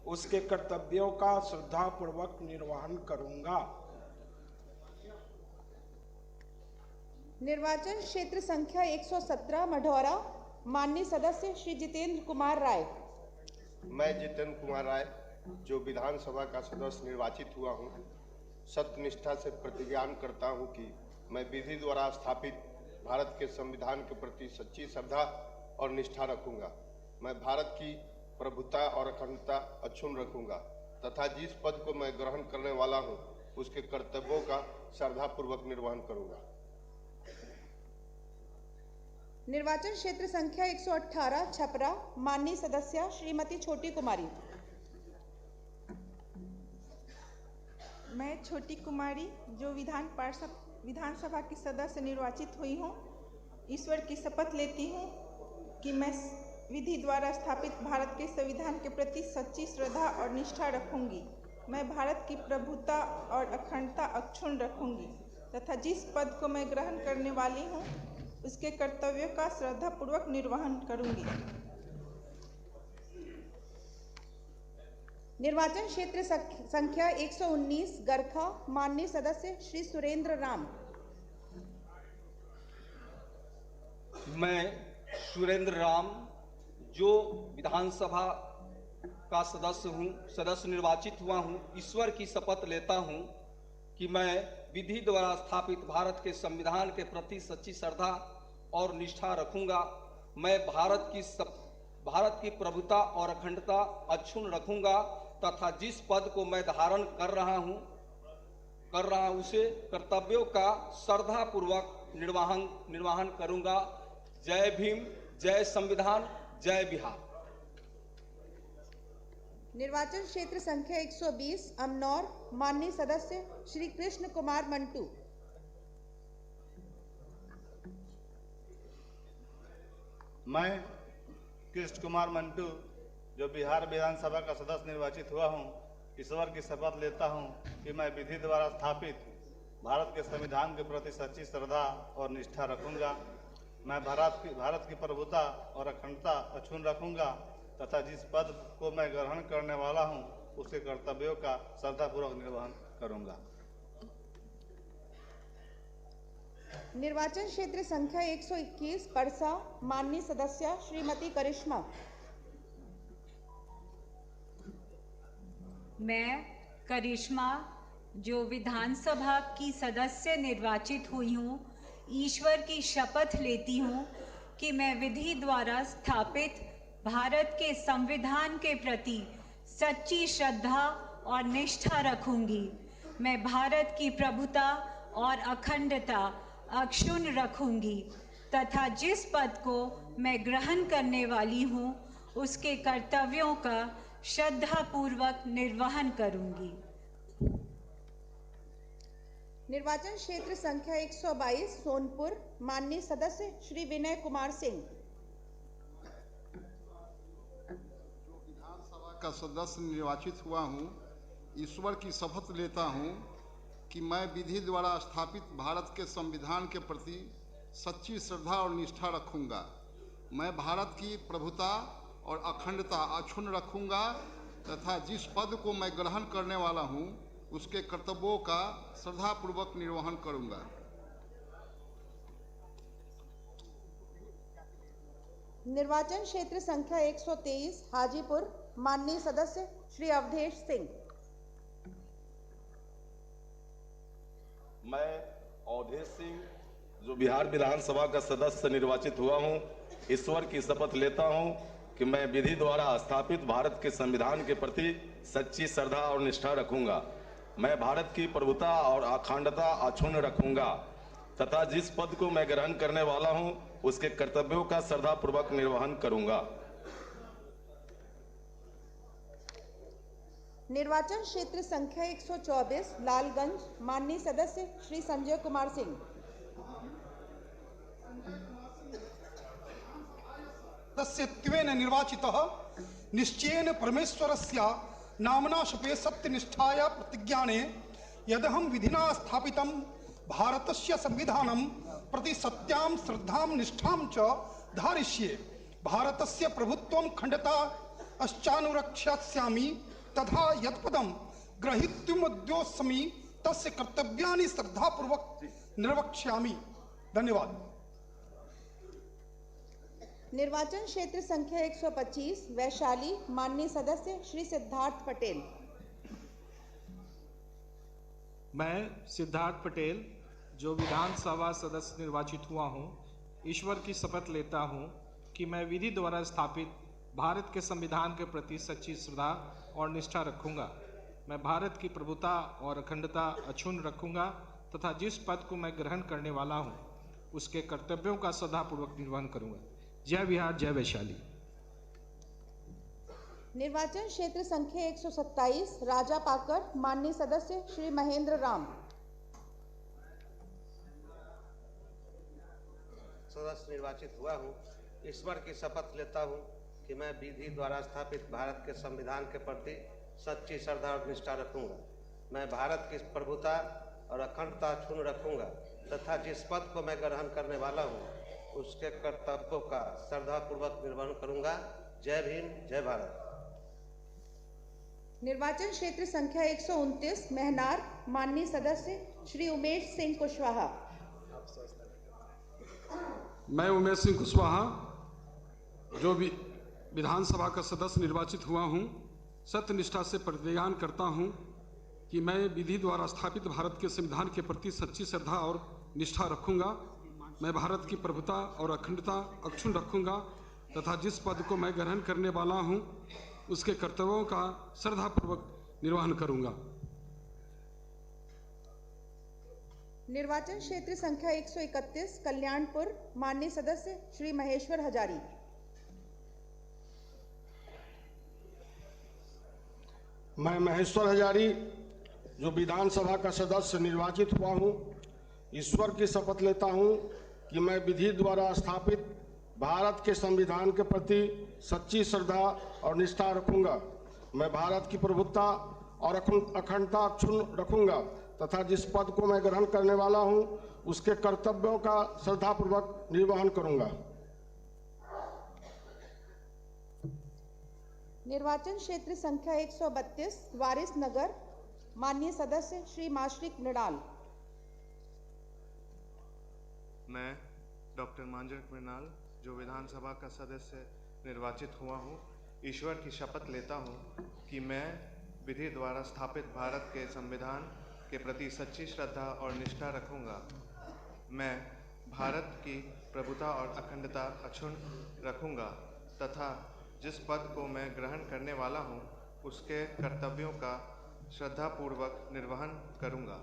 उसके कर्तव्यों का श्रद्धापूर्वक निर्वहन करूंगा। निर्वाचन क्षेत्र संख्या 117 मढ़ौरा, माननीय सदस्य श्री जितेंद्र कुमार राय। मैं जितेंद्र कुमार राय जो विधानसभा का सदस्य निर्वाचित हुआ हूँ, सत्यनिष्ठा से प्रतिज्ञान करता हूँ कि मैं विधि द्वारा स्थापित भारत के संविधान के प्रति सच्ची श्रद्धा और निष्ठा रखूंगा। मैं भारत की प्रभुता और अखंडता अक्षुण्ण रखूंगा तथा जिस पद को मैं ग्रहण करने वाला हूं उसके कर्तव्यों का श्रद्धापूर्वक निर्वहन करूंगा। निर्वाचन क्षेत्र संख्या 118 छपरा, माननीय सदस्य श्रीमती छोटी कुमारी। मैं छोटी कुमारी जो विधानसभा की सदस्य निर्वाचित हुई हूँ, ईश्वर की शपथ लेती हूँ कि मैं विधि द्वारा स्थापित भारत के संविधान के प्रति सच्ची श्रद्धा और निष्ठा रखूंगी। मैं भारत की प्रभुता और अखंडता अक्षुण्ण रखूंगी तथा जिस पद को मैं ग्रहण करने वाली हूँ उसके कर्तव्यों का श्रद्धापूर्वक निर्वहन करूंगी। निर्वाचन क्षेत्र संख्या 119 गरखा, माननीय सदस्य श्री सुरेंद्र राम। मैं सुरेंद्र राम जो विधानसभा का सदस्य निर्वाचित हुआ हूं, ईश्वर की शपथ लेता हूं कि मैं विधि द्वारा स्थापित भारत के संविधान के प्रति सच्ची श्रद्धा और निष्ठा रखूंगा। मैं भारत की प्रभुता और अखंडता अक्षुण्ण रखूंगा तथा जिस पद को मैं धारण कर रहा हूं उसे कर्तव्यों का श्रद्धापूर्वक निर्वहन करूंगा। जय भीम, जय संविधान, जय बिहार। निर्वाचन क्षेत्र संख्या 120 अमनौर, माननीय सदस्य श्री कृष्ण कुमार मंटू। मैं कृष्ण कुमार मंटू जो बिहार विधानसभा का सदस्य निर्वाचित हुआ हूं, ईश्वर की शपथ लेता हूं कि मैं विधि द्वारा स्थापित भारत के संविधान के प्रति सच्ची श्रद्धा और निष्ठा रखूंगा। मैं भारत की प्रभुता और अखंडता अक्षुण्ण रखूंगा तथा जिस पद को मैं ग्रहण करने वाला हूं उसके कर्तव्यों का श्रद्धापूर्वक निर्वहन करूंगा। निर्वाचन क्षेत्र संख्या 121 परसा, माननीय सदस्य श्रीमती करिश्मा। मैं करिश्मा जो विधानसभा की सदस्य निर्वाचित हुई हूँ, ईश्वर की शपथ लेती हूँ कि मैं विधि द्वारा स्थापित भारत के संविधान के प्रति सच्ची श्रद्धा और निष्ठा रखूंगी। मैं भारत की प्रभुता और अखंडता अक्षुण्ण रखूंगी तथा जिस पद को मैं ग्रहण करने वाली हूँ उसके कर्तव्यों का श्रद्धापूर्वक निर्वहन करूंगी। निर्वाचन क्षेत्र संख्या 122 सोनपुर, माननीय सदस्य श्री विनय कुमार सिंह। विधानसभा का सदस्य निर्वाचित हुआ हूँ, ईश्वर की शपथ लेता हूँ कि मैं विधि द्वारा स्थापित भारत के संविधान के प्रति सच्ची श्रद्धा और निष्ठा रखूंगा। मैं भारत की प्रभुता और अखंडता अक्षुण्ण रखूंगा तथा जिस पद को मैं ग्रहण करने वाला हूँ उसके कर्तव्यों का श्रद्धापूर्वक निर्वहन करूंगा। निर्वाचन क्षेत्र संख्या 123 हाजीपुर, माननीय सदस्य श्री अवधेश सिंह। मैं अवधेश सिंह जो बिहार विधानसभा का सदस्य निर्वाचित हुआ हूं, ईश्वर की शपथ लेता हूं कि मैं विधि द्वारा स्थापित भारत के संविधान के प्रति सच्ची श्रद्धा और निष्ठा रखूंगा। मैं भारत की प्रभुता और अखंडता अक्षुण्ण रखूंगा तथा जिस पद को मैं ग्रहण करने वाला हूं उसके कर्तव्यों का श्रद्धापूर्वक निर्वहन करूंगा। निर्वाचन क्षेत्र संख्या 124 लालगंज, माननीय सदस्य श्री संजय कुमार सिंह। सदस्यत्वेन निर्वाचितः निश्चयेन परमेश्वरस्य नाम्ना शपे सत्यनिष्ठाया प्रतिज्ञाने यदहं विधिना स्थापितं भारतस्य संविधानं प्रति सत्यां श्रद्धां निष्ठां च धारयिष्ये। भारतस्य प्रभुत्वं खण्डता श्चानुरक्षास्यामि तथा यत्पदं ग्रहीतुमुद्योत्स्यामि तस्य कर्तव्यानि श्रद्धापूर्वक निर्वक्ष्यामि। धन्यवाद। निर्वाचन क्षेत्र संख्या 125 वैशाली, माननीय सदस्य श्री सिद्धार्थ पटेल। मैं सिद्धार्थ पटेल जो विधानसभा सदस्य निर्वाचित हुआ हूँ, ईश्वर की शपथ लेता हूँ कि मैं विधि द्वारा स्थापित भारत के संविधान के प्रति सच्ची श्रद्धा और निष्ठा रखूंगा। मैं भारत की प्रभुता और अखंडता अक्षुण्ण रखूंगा तथा जिस पद को मैं ग्रहण करने वाला हूँ उसके कर्तव्यों का श्रद्धापूर्वक निर्वहन करूंगा। जय बिहार, जय वैशाली। निर्वाचन क्षेत्र संख्या 127 राजा पाकर, माननीय सदस्य श्री महेंद्र राम। सदस्य निर्वाचित हुआ हूँ, ईश्वर की शपथ लेता हूँ कि मैं विधि द्वारा स्थापित भारत के संविधान के प्रति सच्ची श्रद्धा और निष्ठा रखूंगा। मैं भारत की प्रभुता और अखंडता अक्षुण्ण रखूंगा तथा जिस पद को मैं ग्रहण करने वाला हूँ उसके कर्तव्यों का श्रद्धापूर्वक निर्वहन करूंगा। जय भीम, जय भारत। निर्वाचन क्षेत्र संख्या 129 महनार, माननीय सदस्य श्री उमेश सिंह कुशवाहा। मैं उमेश सिंह कुशवाहा जो भी विधानसभा का सदस्य निर्वाचित हुआ हूँ, सत्यनिष्ठा से प्रतिज्ञान करता हूँ कि मैं विधि द्वारा स्थापित भारत के संविधान के प्रति सच्ची श्रद्धा और निष्ठा रखूंगा। मैं भारत की प्रभुता और अखंडता अक्षुण्ण रखूंगा तथा जिस पद को मैं ग्रहण करने वाला हूँ उसके कर्तव्यों का श्रद्धापूर्वक निर्वहन करूंगा। निर्वाचन क्षेत्र संख्या 131 कल्याणपुर, माननीय सदस्य श्री महेश्वर हजारी। मैं महेश्वर हजारी जो विधानसभा का सदस्य निर्वाचित हुआ हूँ, ईश्वर की शपथ लेता हूँ कि मैं विधि द्वारा स्थापित भारत के संविधान के प्रति सच्ची श्रद्धा और निष्ठा रखूंगा। मैं भारत की प्रभुता और अखंडता अक्षुण्ण रखूंगा तथा जिस पद को मैं ग्रहण करने वाला हूं उसके कर्तव्यों का श्रद्धापूर्वक निर्वहन करूंगा। निर्वाचन क्षेत्र संख्या 132 वारिस नगर, माननीय सदस्य श्री माश्रिक मृणाल। मैं डॉक्टर मांजक मृणाल जो विधानसभा का सदस्य निर्वाचित हुआ हूँ, ईश्वर की शपथ लेता हूँ कि मैं विधि द्वारा स्थापित भारत के संविधान के प्रति सच्ची श्रद्धा और निष्ठा रखूंगा। मैं भारत की प्रभुता और अखंडता अक्षुण्ण रखूंगा तथा जिस पद को मैं ग्रहण करने वाला हूं उसके कर्तव्यों का श्रद्धापूर्वक निर्वहन करूंगा।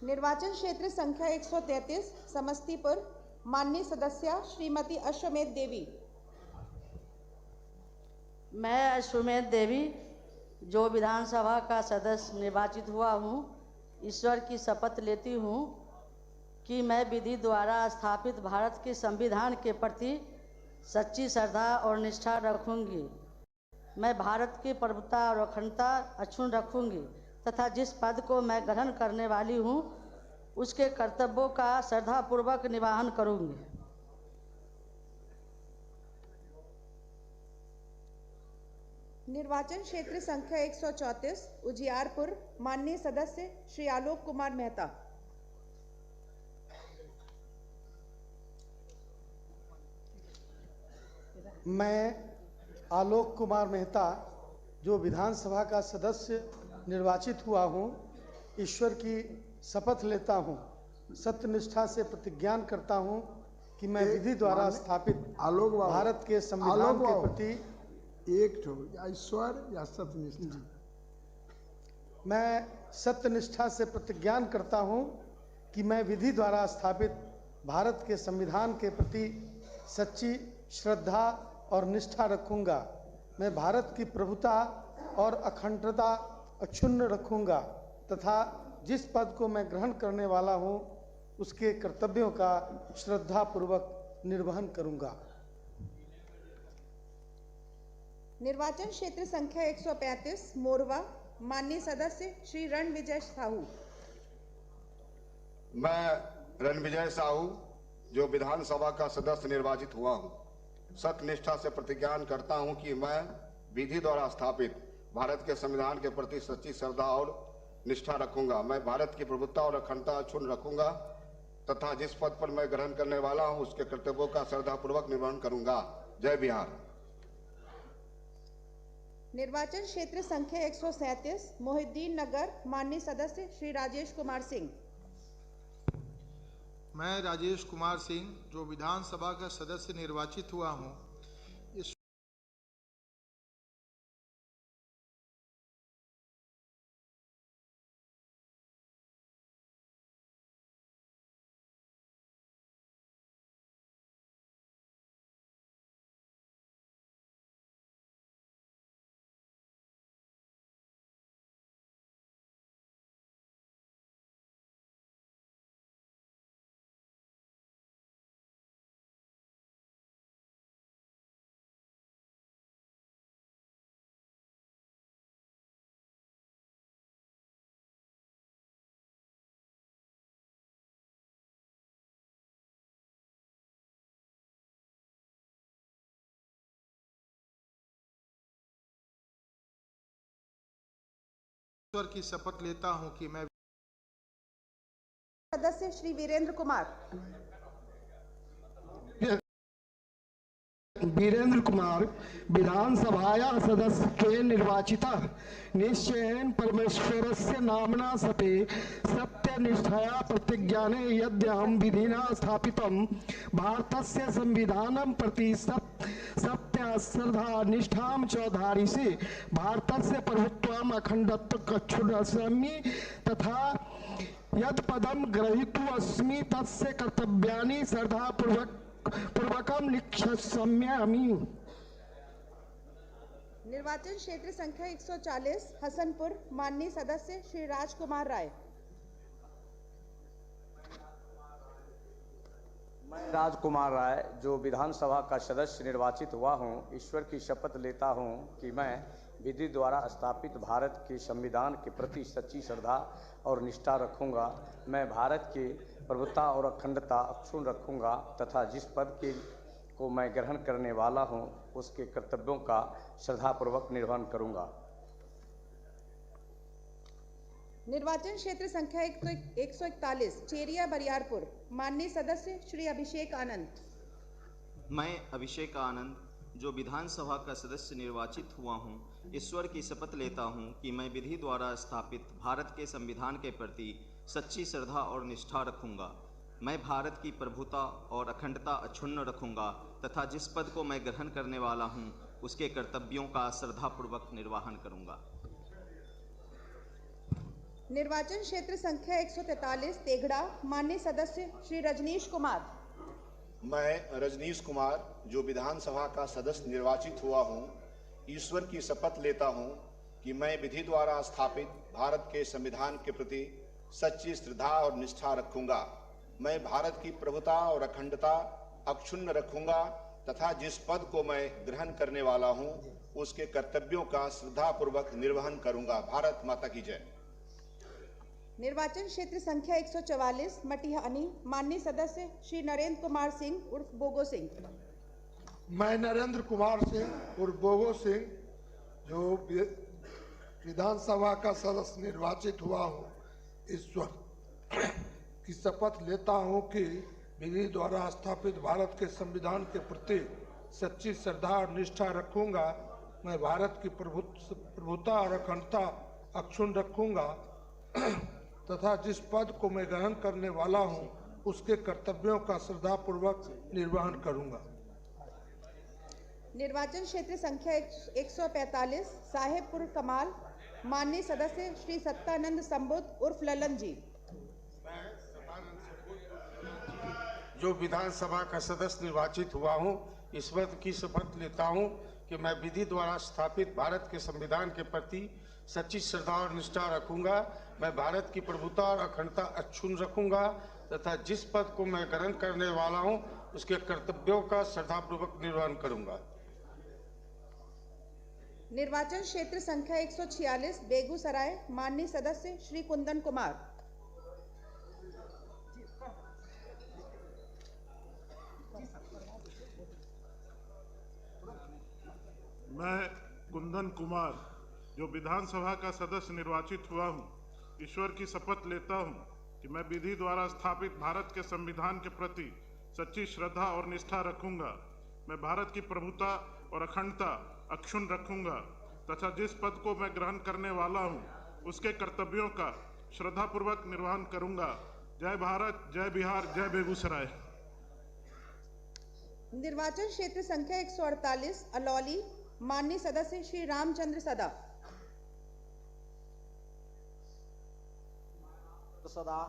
निर्वाचन क्षेत्र संख्या 133 समस्तीपुर, माननीय सदस्या श्रीमती अश्वमेध देवी। मैं अश्वमेध देवी जो विधानसभा का सदस्य निर्वाचित हुआ हूँ, ईश्वर की शपथ लेती हूँ कि मैं विधि द्वारा स्थापित भारत के संविधान के प्रति सच्ची श्रद्धा और निष्ठा रखूंगी। मैं भारत की प्रभुता और अखंडता अक्षुण्ण रखूंगी तथा जिस पद को मैं ग्रहण करने वाली हूँ उसके कर्तव्यों का श्रद्धापूर्वक निर्वहन करूंगी। निर्वाचन क्षेत्र संख्या 134 उजियारपुर, माननीय सदस्य श्री आलोक कुमार मेहता। मैं आलोक कुमार मेहता जो विधानसभा का सदस्य निर्वाचित हुआ हूँ, ईश्वर की शपथ लेता हूँ, सत्यनिष्ठा से प्रतिज्ञान करता हूँ कि मैं विधि द्वारा स्थापित भारत के संविधान के प्रति एक ईश्वर या सत्यनिष्ठा। मैं सत्यनिष्ठा से प्रतिज्ञान करता हूँ कि मैं विधि द्वारा स्थापित भारत के संविधान के प्रति सच्ची श्रद्धा और निष्ठा रखूंगा। मैं भारत की प्रभुता और अखंडता अक्षुण्ण रखूंगा तथा जिस पद को मैं ग्रहण करने वाला हूँ उसके कर्तव्यों का श्रद्धापूर्वक निर्वहन करूंगा। निर्वाचन क्षेत्र संख्या 135 मोरवा, माननीय सदस्य श्री रणविजय साहू। मैं रणविजय साहू जो विधानसभा का सदस्य निर्वाचित हुआ हूँ, सत्यनिष्ठा से प्रतिज्ञान करता हूँ कि मैं विधि द्वारा स्थापित भारत के संविधान के प्रति सच्ची श्रद्धा और निष्ठा रखूंगा। मैं भारत की प्रभुता और अखंडता अक्षुण्ण रखूंगा तथा जिस पद पर मैं ग्रहण करने वाला हूँ उसके कर्तव्यों का श्रद्धापूर्वक निर्वहन करूंगा। जय बिहार। निर्वाचन क्षेत्र संख्या 137 मोहिद्दीन नगर, माननीय सदस्य श्री राजेश कुमार सिंह। मैं राजेश कुमार सिंह जो विधानसभा का सदस्य निर्वाचित हुआ हूँ, ईश्वर की शपथ लेता हूँ कि मैं सदस्य श्री वीरेंद्र कुमार। वीरेंद्र कुमार विधानसभाया सदस्य के निर्वाचितः निश्चयेन परमेश्वरस्य नाम्ना सते सत्यनिष्ठया प्रतिज्ञाने यद्यहं विधिना स्थापितं भारतस्य संविधानं प्रति सत्य श्रद्धा निष्ठां च धारिषे भारतस्य प्रभुत्वम् अखण्डत्वम् अक्षुण्णस्मि तथा यत् पदं ग्रहीतुमस्मि तस्य कर्तव्यानि श्रद्धापूर्वकं लिखिष्यामि। निर्वाचन क्षेत्र संख्या 140 हसनपुर, माननीय सदस्य श्री राजकुमार राय। मैं राजकुमार राय जो विधानसभा का सदस्य निर्वाचित हुआ हूं, ईश्वर की शपथ लेता हूं कि मैं विधि द्वारा स्थापित भारत के संविधान के प्रति सच्ची श्रद्धा और निष्ठा रखूंगा। मैं भारत की प्रभुता और अखंडता अक्षुण्ण रखूंगा तथा जिस पद को मैं ग्रहण करने वाला हूं, उसके कर्तव्यों का श्रद्धापूर्वक निर्वहन करूंगा। निर्वाचन क्षेत्र संख्या 141 चेरिया बरियारपुर, माननीय सदस्य श्री अभिषेक आनंद। मैं अभिषेक आनंद जो विधानसभा का सदस्य निर्वाचित हुआ हूं, ईश्वर की शपथ लेता हूं कि मैं विधि द्वारा स्थापित भारत के संविधान के प्रति सच्ची श्रद्धा और निष्ठा रखूंगा। मैं भारत की प्रभुता और अखंडता अक्षुण्ण रखूंगा तथा जिस पद को मैं ग्रहण करने वाला हूं, उसके कर्तव्यों का श्रद्धापूर्वक निर्वहन करूंगा। निर्वाचन क्षेत्र संख्या 143 तेघड़ा, माननीय सदस्य श्री रजनीश कुमार। मैं रजनीश कुमार जो विधानसभा का सदस्य निर्वाचित हुआ हूं, ईश्वर की शपथ लेता हूं कि मैं विधि द्वारा स्थापित भारत के संविधान के प्रति सच्ची श्रद्धा और निष्ठा रखूंगा। मैं भारत की प्रभुता और अखंडता अक्षुण्ण रखूंगा तथा जिस पद को मैं ग्रहण करने वाला हूं, उसके कर्तव्यों का श्रद्धापूर्वक निर्वहन करूंगा। भारत माता की जय। निर्वाचन क्षेत्र संख्या 144 मटिहानी, माननीय सदस्य श्री नरेंद्र कुमार सिंह उर्फ बोगो सिंह। मैं नरेंद्र कुमार सिंह उर्फ बोगो सिंह जो विधानसभा का सदस्य निर्वाचित हुआ हूँ, ईश्वर की शपथ लेता हूँ कि विधि द्वारा स्थापित भारत के संविधान के प्रति सच्ची श्रद्धा और निष्ठा रखूंगा। मैं भारत की प्रभुता और अखंडता अक्षुण्ण रखूंगा तथा जिस पद को मैं ग्रहण करने वाला हूं, उसके कर्तव्यों का श्रद्धापूर्वक निर्वहन करूंगा। निर्वाचन क्षेत्र संख्या 145 साहेबपुर कमाल, माननीय सदस्य श्री सत्तानंद संबुद्ध उर्फ ललन जी। जो विधानसभा का सदस्य निर्वाचित हुआ हूं, ईश्वर की शपथ लेता हूं कि मैं विधि द्वारा स्थापित भारत के संविधान के प्रति सच्ची श्रद्धा और निष्ठा रखूंगा। मैं भारत की प्रभुता और अखंडता अक्षुण्ण रखूंगा तथा जिस पद को मैं ग्रहण करने वाला हूं, उसके कर्तव्यों का श्रद्धापूर्वक निर्वहन करूंगा। निर्वाचन क्षेत्र संख्या 146 बेगूसराय, माननीय सदस्य श्री कुंदन कुमार। मैं कुंदन कुमार जो विधानसभा का सदस्य निर्वाचित हुआ हूं, ईश्वर की शपथ लेता हूं कि मैं विधि द्वारा स्थापित भारत के संविधान के प्रति सच्ची श्रद्धा और निष्ठा रखूंगा। मैं भारत की प्रभुता और अखंडता अक्षुण्ण रखूंगा तथा जिस पद को मैं ग्रहण करने वाला हूं, उसके कर्तव्यों का श्रद्धापूर्वक निर्वहन करूंगा। जय भारत, जय बिहार, जय बेगूसराय। निर्वाचन क्षेत्र संख्या 148 अलौली, माननीय सदस्य श्री रामचंद्र सदा। सदा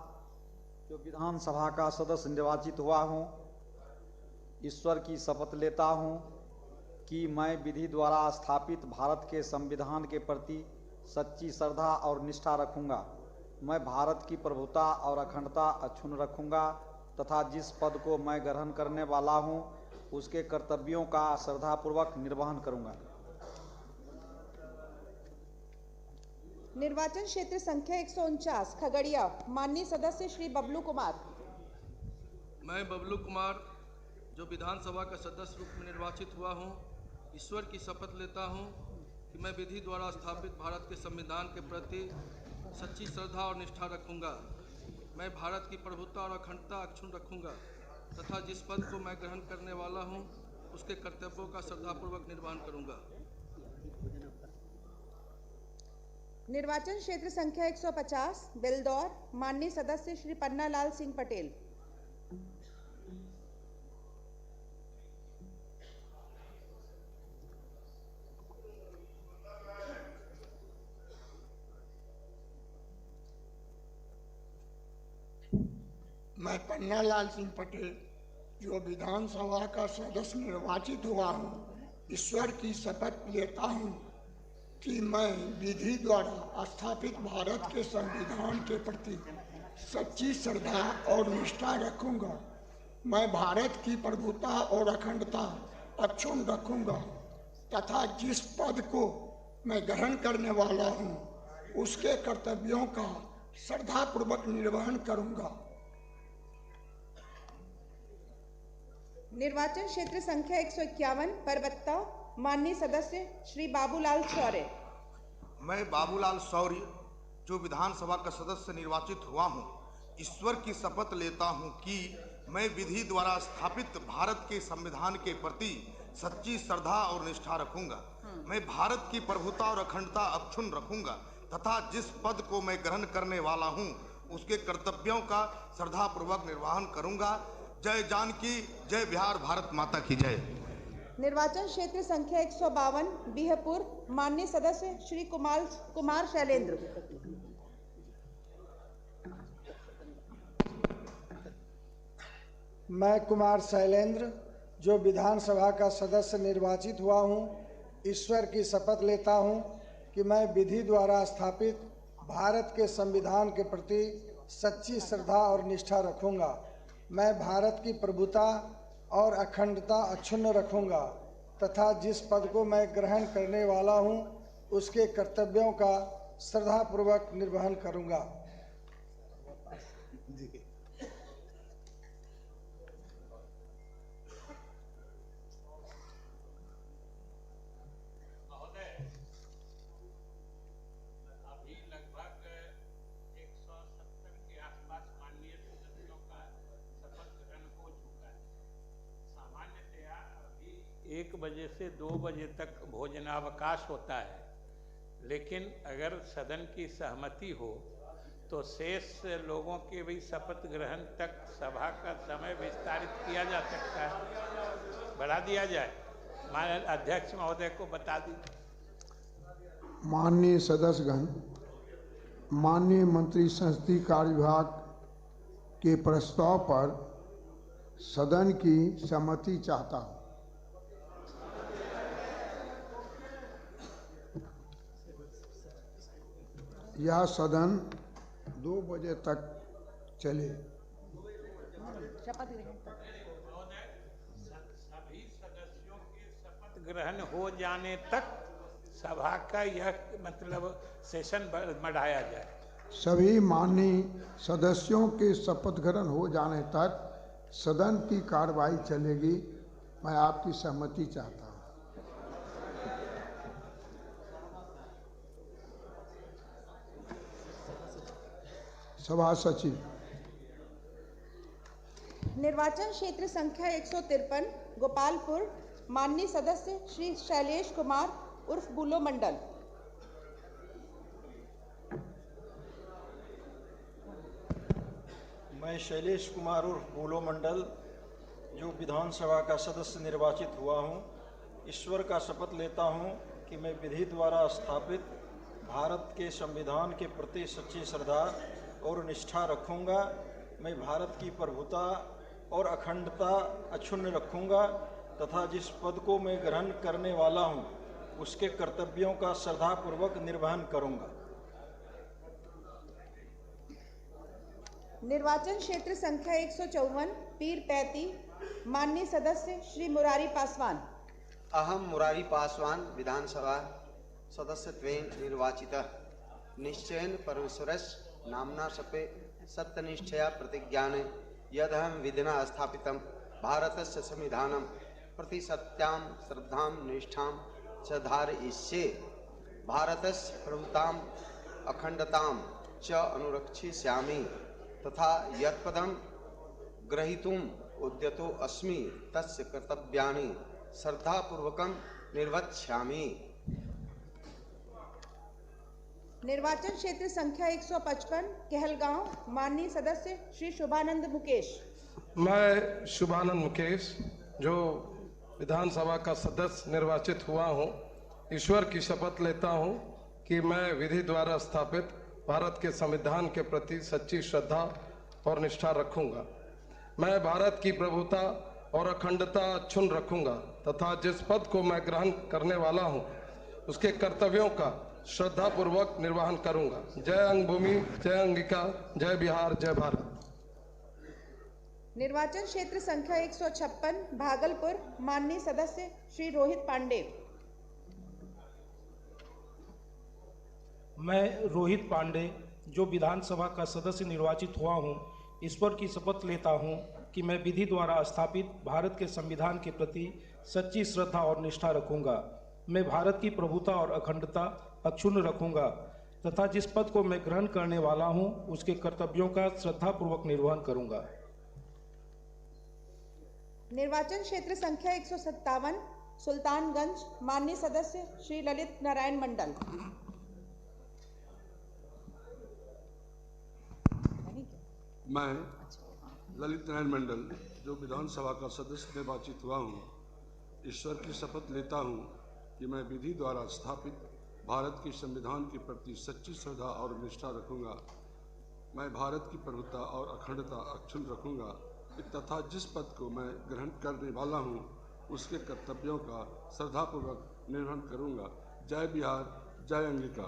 जो विधानसभा का सदस्य निर्वाचित हुआ हूँ, ईश्वर की शपथ लेता हूँ कि मैं विधि द्वारा स्थापित भारत के संविधान के प्रति सच्ची श्रद्धा और निष्ठा रखूंगा। मैं भारत की प्रभुता और अखंडता अक्षुण्ण रखूंगा तथा जिस पद को मैं ग्रहण करने वाला हूँ, उसके कर्तव्यों का श्रद्धापूर्वक निर्वहन करूंगा। निर्वाचन क्षेत्र संख्या 149 खगड़िया, माननीय सदस्य श्री बबलू कुमार। मैं बबलू कुमार जो विधानसभा का सदस्य रूप में निर्वाचित हुआ हूं, ईश्वर की शपथ लेता हूं कि मैं विधि द्वारा स्थापित भारत के संविधान के प्रति सच्ची श्रद्धा और निष्ठा रखूंगा। मैं भारत की प्रभुता और अखंडता अक्षुण्ण रखूंगा तथा जिस पद को मैं ग्रहण करने वाला हूं, उसके कर्तव्यों का श्रद्धापूर्वक निर्वहन करूंगा। निर्वाचन क्षेत्र संख्या 150 बेलदौर, माननीय सदस्य श्री पन्ना लाल सिंह पटेल। मैं पन्ना लाल सिंह पटेल जो विधानसभा का सदस्य निर्वाचित हुआ हूँ, ईश्वर की शपथ लेता हूँ कि मैं विधि द्वारा स्थापित भारत के संविधान के प्रति सच्ची श्रद्धा और निष्ठा रखूंगा। मैं भारत की प्रभुता और अखंडता अक्षुण्ण रखूंगा तथा जिस पद को मैं ग्रहण करने वाला हूँ, उसके कर्तव्यों का श्रद्धापूर्वक निर्वहन करूंगा। निर्वाचन क्षेत्र संख्या 151 परबत्ता, माननीय सदस्य श्री बाबूलाल शौर्य। मैं बाबूलाल शौर्य जो विधानसभा का सदस्य निर्वाचित हुआ हूं, ईश्वर की शपथ लेता हूं कि मैं विधि द्वारा स्थापित भारत के संविधान के प्रति सच्ची श्रद्धा और निष्ठा रखूंगा। मैं भारत की प्रभुता और अखंडता अक्षुण्ण रखूंगा तथा जिस पद को मैं ग्रहण करने वाला हूं, उसके कर्तव्यों का श्रद्धापूर्वक निर्वहन करूंगा। जय जानकी, जय बिहार, भारत माता की जय। निर्वाचन क्षेत्र संख्या 152 बीहपुर, माननीय सदस्य श्री कुमार शैलेंद्र। मैं कुमार शैलेंद्र जो विधानसभा का सदस्य निर्वाचित हुआ हूँ, ईश्वर की शपथ लेता हूँ कि मैं विधि द्वारा स्थापित भारत के संविधान के प्रति सच्ची श्रद्धा और निष्ठा रखूंगा। मैं भारत की प्रभुता और अखंडता अक्षुण्ण रखूंगा तथा जिस पद को मैं ग्रहण करने वाला हूं, उसके कर्तव्यों का श्रद्धापूर्वक निर्वहन करूंगा। एक बजे से 2 बजे तक भोजनावकाश होता है, लेकिन अगर सदन की सहमति हो तो शेष लोगों के भी शपथ ग्रहण तक सभा का समय विस्तारित किया जा सकता है, बढ़ा दिया जाए। माननीय अध्यक्ष महोदय को बता दीजिए। माननीय सदस्यगण, माननीय मंत्री संसदीय कार्य विभाग के प्रस्ताव पर सदन की सहमति चाहता हूँ। यह सदन 2 बजे तक चले। शपथ ग्रहण तक सभी सदस्यों के शपथ ग्रहण हो जाने तक सभा का यह मतलब सेशन बढ़ाया जाए। सभी माननीय सदस्यों के शपथ ग्रहण हो जाने तक सदन की कार्रवाई चलेगी। मैं आपकी सहमति चाहता हूँ। सभा सचिव। निर्वाचन क्षेत्र संख्या 153 गोपालपुर, माननीय सदस्य श्री शैलेश कुमार उर्फ बुलो मंडल। मैं शैलेश कुमार उर्फ बुलो मंडल जो विधानसभा का सदस्य निर्वाचित हुआ हूँ, ईश्वर का शपथ लेता हूँ कि मैं विधि द्वारा स्थापित भारत के संविधान के प्रति सच्ची श्रद्धा और निष्ठा रखूंगा। मैं भारत की प्रभुता और अखंडता अक्षुण्ण रखूंगा तथा जिस पद को मैं ग्रहण करने वाला हूं, उसके कर्तव्यों का श्रद्धापूर्वक निर्वहन करूंगा। निर्वाचन क्षेत्र संख्या 154 पीर पैती, माननीय सदस्य श्री मुरारी पासवान। अहम मुरारी पासवान विधानसभा सदस्यत्वेन निर्वाचितः निश्चयेन परमेश्वरस्य नाम्ना शपे सत्यनिष्ठया प्रतिज्ञान यदहं विधिना स्थापितं भारतस्य संविधानं प्रति सत्यां श्रद्धां निष्ठां च धारयिष्ये। भारतस्य प्रभुताम अखंडताम च अनुरक्षिष्यामि तथा यत्पदं ग्रहीतुम् उद्यतो अस्मि तस्य कर्तव्यानि श्रद्धापूर्वकं निर्वक्ष्यामि। निर्वाचन क्षेत्र संख्या 155 कहलगांव, माननीय सदस्य श्री शुभानंद मुकेश। मैं शुभानंद मुकेश जो विधानसभा का सदस्य निर्वाचित हुआ हूं, ईश्वर की शपथ लेता हूं कि मैं विधि द्वारा स्थापित भारत के संविधान के प्रति सच्ची श्रद्धा और निष्ठा रखूंगा। मैं भारत की प्रभुता और अखंडता अक्षुण्ण रखूंगा तथा जिस पद को मैं ग्रहण करने वाला हूं उसके कर्तव्यों का श्रद्धा पूर्वक निर्वहन करूंगा। जय अंगभूमि, जय अंगिका, जय बिहार, जय भारत। निर्वाचन क्षेत्र संख्या 156 भागलपुर, माननीय सदस्य श्री रोहित पांडे। मैं रोहित पांडे जो विधानसभा का सदस्य निर्वाचित हुआ हूं, ईश्वर की शपथ लेता हूं कि मैं विधि द्वारा स्थापित भारत के संविधान के प्रति सच्ची श्रद्धा और निष्ठा रखूंगा। मैं भारत की प्रभुता और अखंडता अक्षुण्ण रखूंगा तथा जिस पद को मैं ग्रहण करने वाला हूं उसके कर्तव्यों का श्रद्धापूर्वक निर्वहन करूंगा। निर्वाचन क्षेत्र संख्या 157 सुल्तानगंज, माननीय सदस्य श्री ललित नारायण मंडल। मैं ललित नारायण मंडल जो विधानसभा का सदस्य निर्वाचित हुआ हूँ, ईश्वर की शपथ लेता हूँ कि मैं विधि द्वारा स्थापित भारत के संविधान के प्रति सच्ची श्रद्धा और निष्ठा रखूंगा। मैं भारत की प्रभुता और अखंडता अक्षुण्ण रखूंगा तथा जिस पद को मैं ग्रहण करने वाला हूँ उसके कर्तव्यों का श्रद्धापूर्वक निर्वहन करूंगा। जय बिहार, जय अंगिका।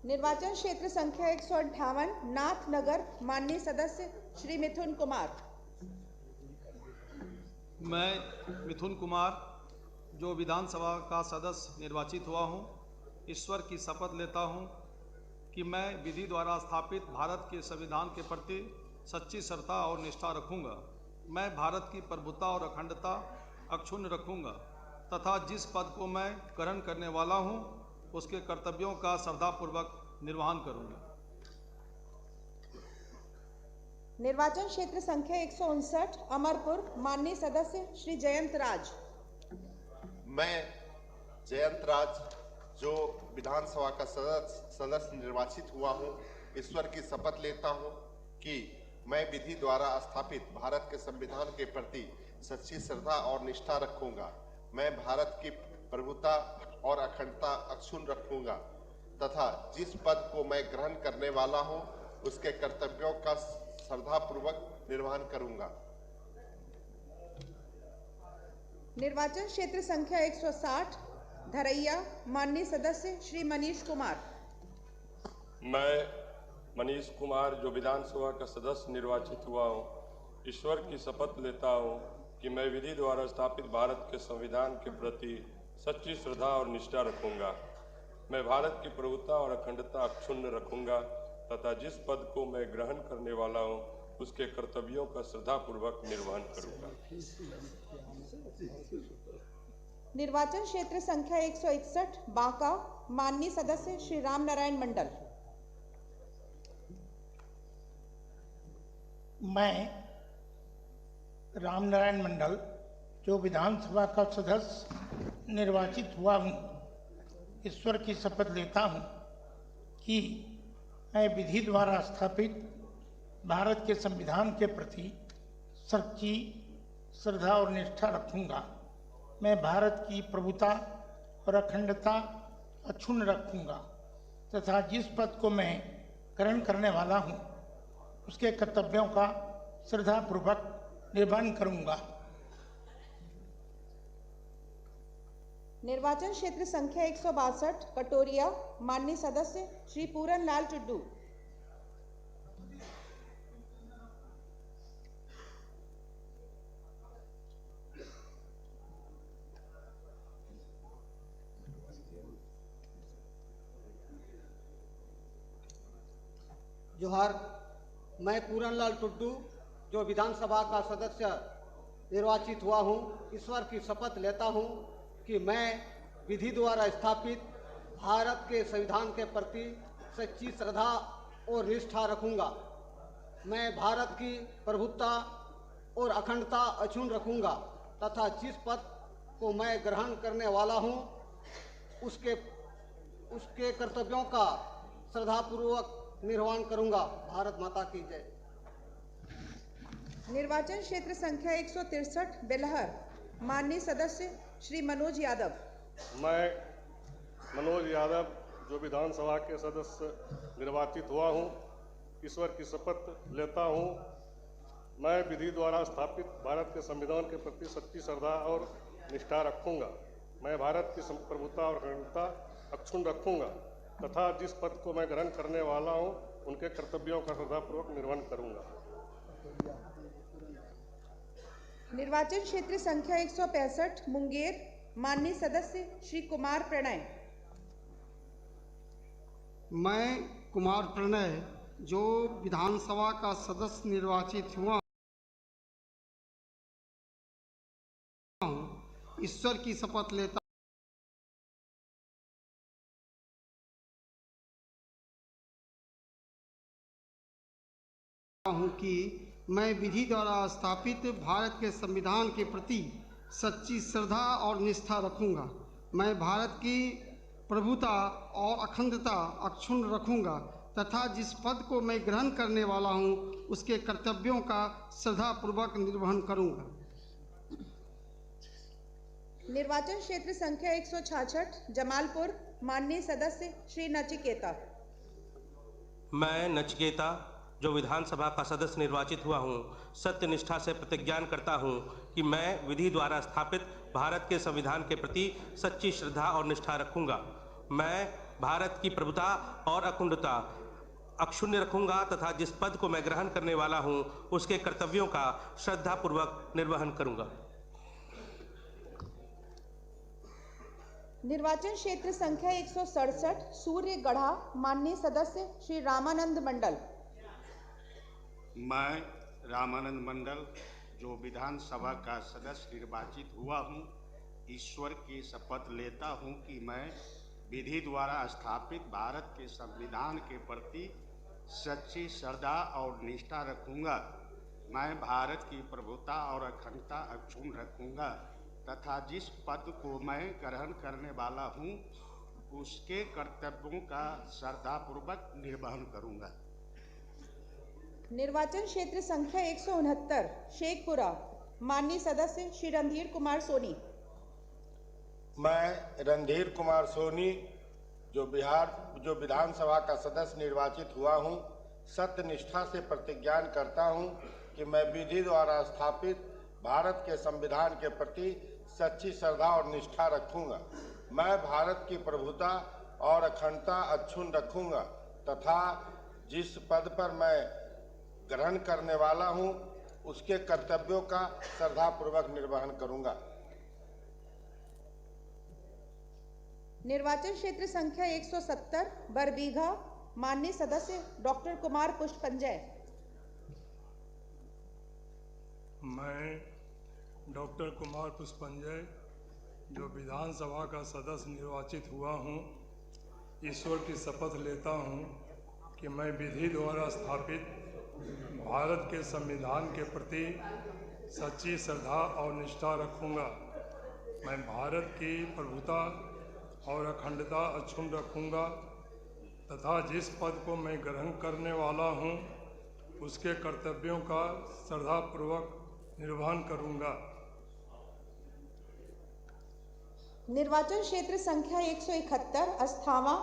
निर्वाचन क्षेत्र संख्या 158 नाथनगर, माननीय सदस्य श्री मिथुन कुमार। मैं मिथुन कुमार जो विधानसभा का सदस्य निर्वाचित हुआ हूं, ईश्वर की शपथ लेता हूं कि मैं विधि द्वारा स्थापित भारत के संविधान के प्रति सच्ची श्रद्धा और निष्ठा रखूंगा। मैं भारत की प्रभुता और अखंडता अक्षुण्ण रखूंगा तथा जिस पद को मैं ग्रहण करने वाला हूं उसके कर्तव्यों का श्रद्धापूर्वक निर्वहन करूंगा। निर्वाचन क्षेत्र संख्या 159 अमरपुर, माननीय सदस्य श्री जयंत राज। मैं जयंत राज जो विधानसभा का सदस्य निर्वाचित हुआ हूं, ईश्वर की शपथ लेता हूं कि मैं विधि द्वारा स्थापित भारत के संविधान के प्रति सच्ची श्रद्धा और निष्ठा रखूंगा। मैं भारत की प्रभुता और अखंडता अक्षुण्ण रखूंगा तथा जिस पद को मैं ग्रहण करने वाला हूं उसके कर्तव्यों का श्रद्धापूर्वक निर्वहन करूंगा। निर्वाचन क्षेत्र संख्या 160 धरैया, माननीय सदस्य श्री मनीष कुमार। मैं मनीष कुमार जो विधानसभा का सदस्य निर्वाचित हुआ हूँ, ईश्वर की शपथ लेता हूँ कि मैं विधि द्वारा स्थापित भारत के संविधान के प्रति सच्ची श्रद्धा और निष्ठा रखूंगा। मैं भारत की प्रभुता और अखंडता अक्षुण्ण रखूंगा तथा जिस पद को मैं ग्रहण करने वाला हूं उसके कर्तव्यों का श्रद्धापूर्वक निर्वहन करूंगा। निर्वाचन क्षेत्र संख्या 161 बांका, माननीय सदस्य श्री राम नारायण मंडल। मैं रामनारायण मंडल जो विधानसभा का सदस्य निर्वाचित हुआ हूँ, ईश्वर की शपथ लेता हूँ कि मैं विधि द्वारा स्थापित भारत के संविधान के प्रति सच्ची श्रद्धा और निष्ठा रखूँगा। मैं भारत की प्रभुता और अखंडता अक्षुण्ण रखूँगा तथा जिस पद को मैं ग्रहण करने वाला हूँ उसके कर्तव्यों का श्रद्धापूर्वक निर्वहन करूँगा। निर्वाचन क्षेत्र संख्या 162 कटोरिया, माननीय सदस्य श्री पूरन लाल टुड्डू। जोहार। मैं पूरन लाल टुड्डू जो विधानसभा का सदस्य निर्वाचित हुआ हूँ, ईश्वर की शपथ लेता हूँ कि मैं विधि द्वारा स्थापित भारत के संविधान के प्रति सच्ची श्रद्धा और निष्ठा रखूंगा। मैं भारत की प्रभुता और अखंडता अक्षुण्ण रखूंगा तथा जिस पद को मैं ग्रहण करने वाला हूं उसके कर्तव्यों का श्रद्धापूर्वक निर्वहन करूंगा। भारत माता की जय। निर्वाचन क्षेत्र संख्या 163 बेलहर, माननीय सदस्य श्री मनोज यादव। मैं मनोज यादव जो विधानसभा के सदस्य निर्वाचित हुआ हूं, ईश्वर की शपथ लेता हूं। मैं विधि द्वारा स्थापित भारत के संविधान के प्रति सच्ची श्रद्धा और निष्ठा रखूंगा। मैं भारत की प्रभुता और अखंडता अक्षुण्ण रखूंगा तथा जिस पद को मैं ग्रहण करने वाला हूं उनके कर्तव्यों का श्रद्धापूर्वक निर्वहन करूंगा। निर्वाचन क्षेत्र संख्या 165 मुंगेर, माननीय सदस्य श्री कुमार प्रणय। मैं कुमार प्रणय जो विधानसभा का सदस्य निर्वाचित हुआ हूँ, ईश्वर की शपथ लेता हूँ कि मैं विधि द्वारा स्थापित भारत के संविधान के प्रति सच्ची श्रद्धा और निष्ठा रखूंगा। मैं भारत की प्रभुता और अखंडता अक्षुण्ण रखूंगा तथा जिस पद को मैं ग्रहण करने वाला हूं उसके कर्तव्यों का श्रद्धापूर्वक निर्वहन करूंगा। निर्वाचन क्षेत्र संख्या 166 जमालपुर, माननीय सदस्य श्री नचिकेता। मैं नचिकेता जो विधानसभा का सदस्य निर्वाचित हुआ हूँ, सत्य निष्ठा से प्रतिज्ञान करता हूँ कि मैं विधि द्वारा स्थापित भारत के संविधान के प्रति सच्ची श्रद्धा और निष्ठा रखूंगा। मैं भारत की प्रभुता और अखंडता अक्षुण्ण रखूंगा तथा जिस पद को मैं ग्रहण करने वाला हूँ उसके कर्तव्यों का श्रद्धापूर्वक निर्वहन करूंगा। निर्वाचन क्षेत्र संख्या 167 सूर्यगढ़ा, माननीय सदस्य श्री रामानंद मंडल। मैं रामानंद मंडल जो विधानसभा का सदस्य निर्वाचित हुआ हूँ, ईश्वर की शपथ लेता हूँ कि मैं विधि द्वारा स्थापित भारत के संविधान के प्रति सच्ची श्रद्धा और निष्ठा रखूंगा। मैं भारत की प्रभुता और अखंडता अक्षुण्ण रखूंगा तथा जिस पद को मैं ग्रहण करने वाला हूँ उसके कर्तव्यों का श्रद्धापूर्वक निर्वहन करूंगा। निर्वाचन क्षेत्र संख्या 169 शेखपुरा, माननीय सदस्य श्री रणधीर कुमार सोनी। मैं रणधीर कुमार सोनी जो विधानसभा का सदस्य निर्वाचित हुआ हूं, सत्य निष्ठा से प्रतिज्ञान करता हूं कि मैं विधि द्वारा स्थापित भारत के संविधान के प्रति सच्ची श्रद्धा और निष्ठा रखूंगा। मैं भारत की प्रभुता और अखंडता अक्षुण्ण रखूंगा तथा जिस पद पर मैं ग्रहण करने वाला हूं उसके कर्तव्यों का श्रद्धापूर्वक निर्वहन करूंगा। निर्वाचन क्षेत्र संख्या 170 बरबीघा, माननीय सदस्य डॉक्टर कुमार पुष्पंजय। मैं डॉक्टर कुमार पुष्पंजय जो विधानसभा का सदस्य निर्वाचित हुआ हूँ, ईश्वर की शपथ लेता हूँ कि मैं विधि द्वारा स्थापित भारत के संविधान के प्रति सच्ची श्रद्धा और निष्ठा रखूंगा। मैं भारत की प्रभुता और अखंडता अक्षुण्ण रखूंगा तथा जिस पद को मैं ग्रहण करने वाला हूं उसके कर्तव्यों का श्रद्धापूर्वक निर्वहन करूंगा। निर्वाचन क्षेत्र संख्या 171 अस्थावा,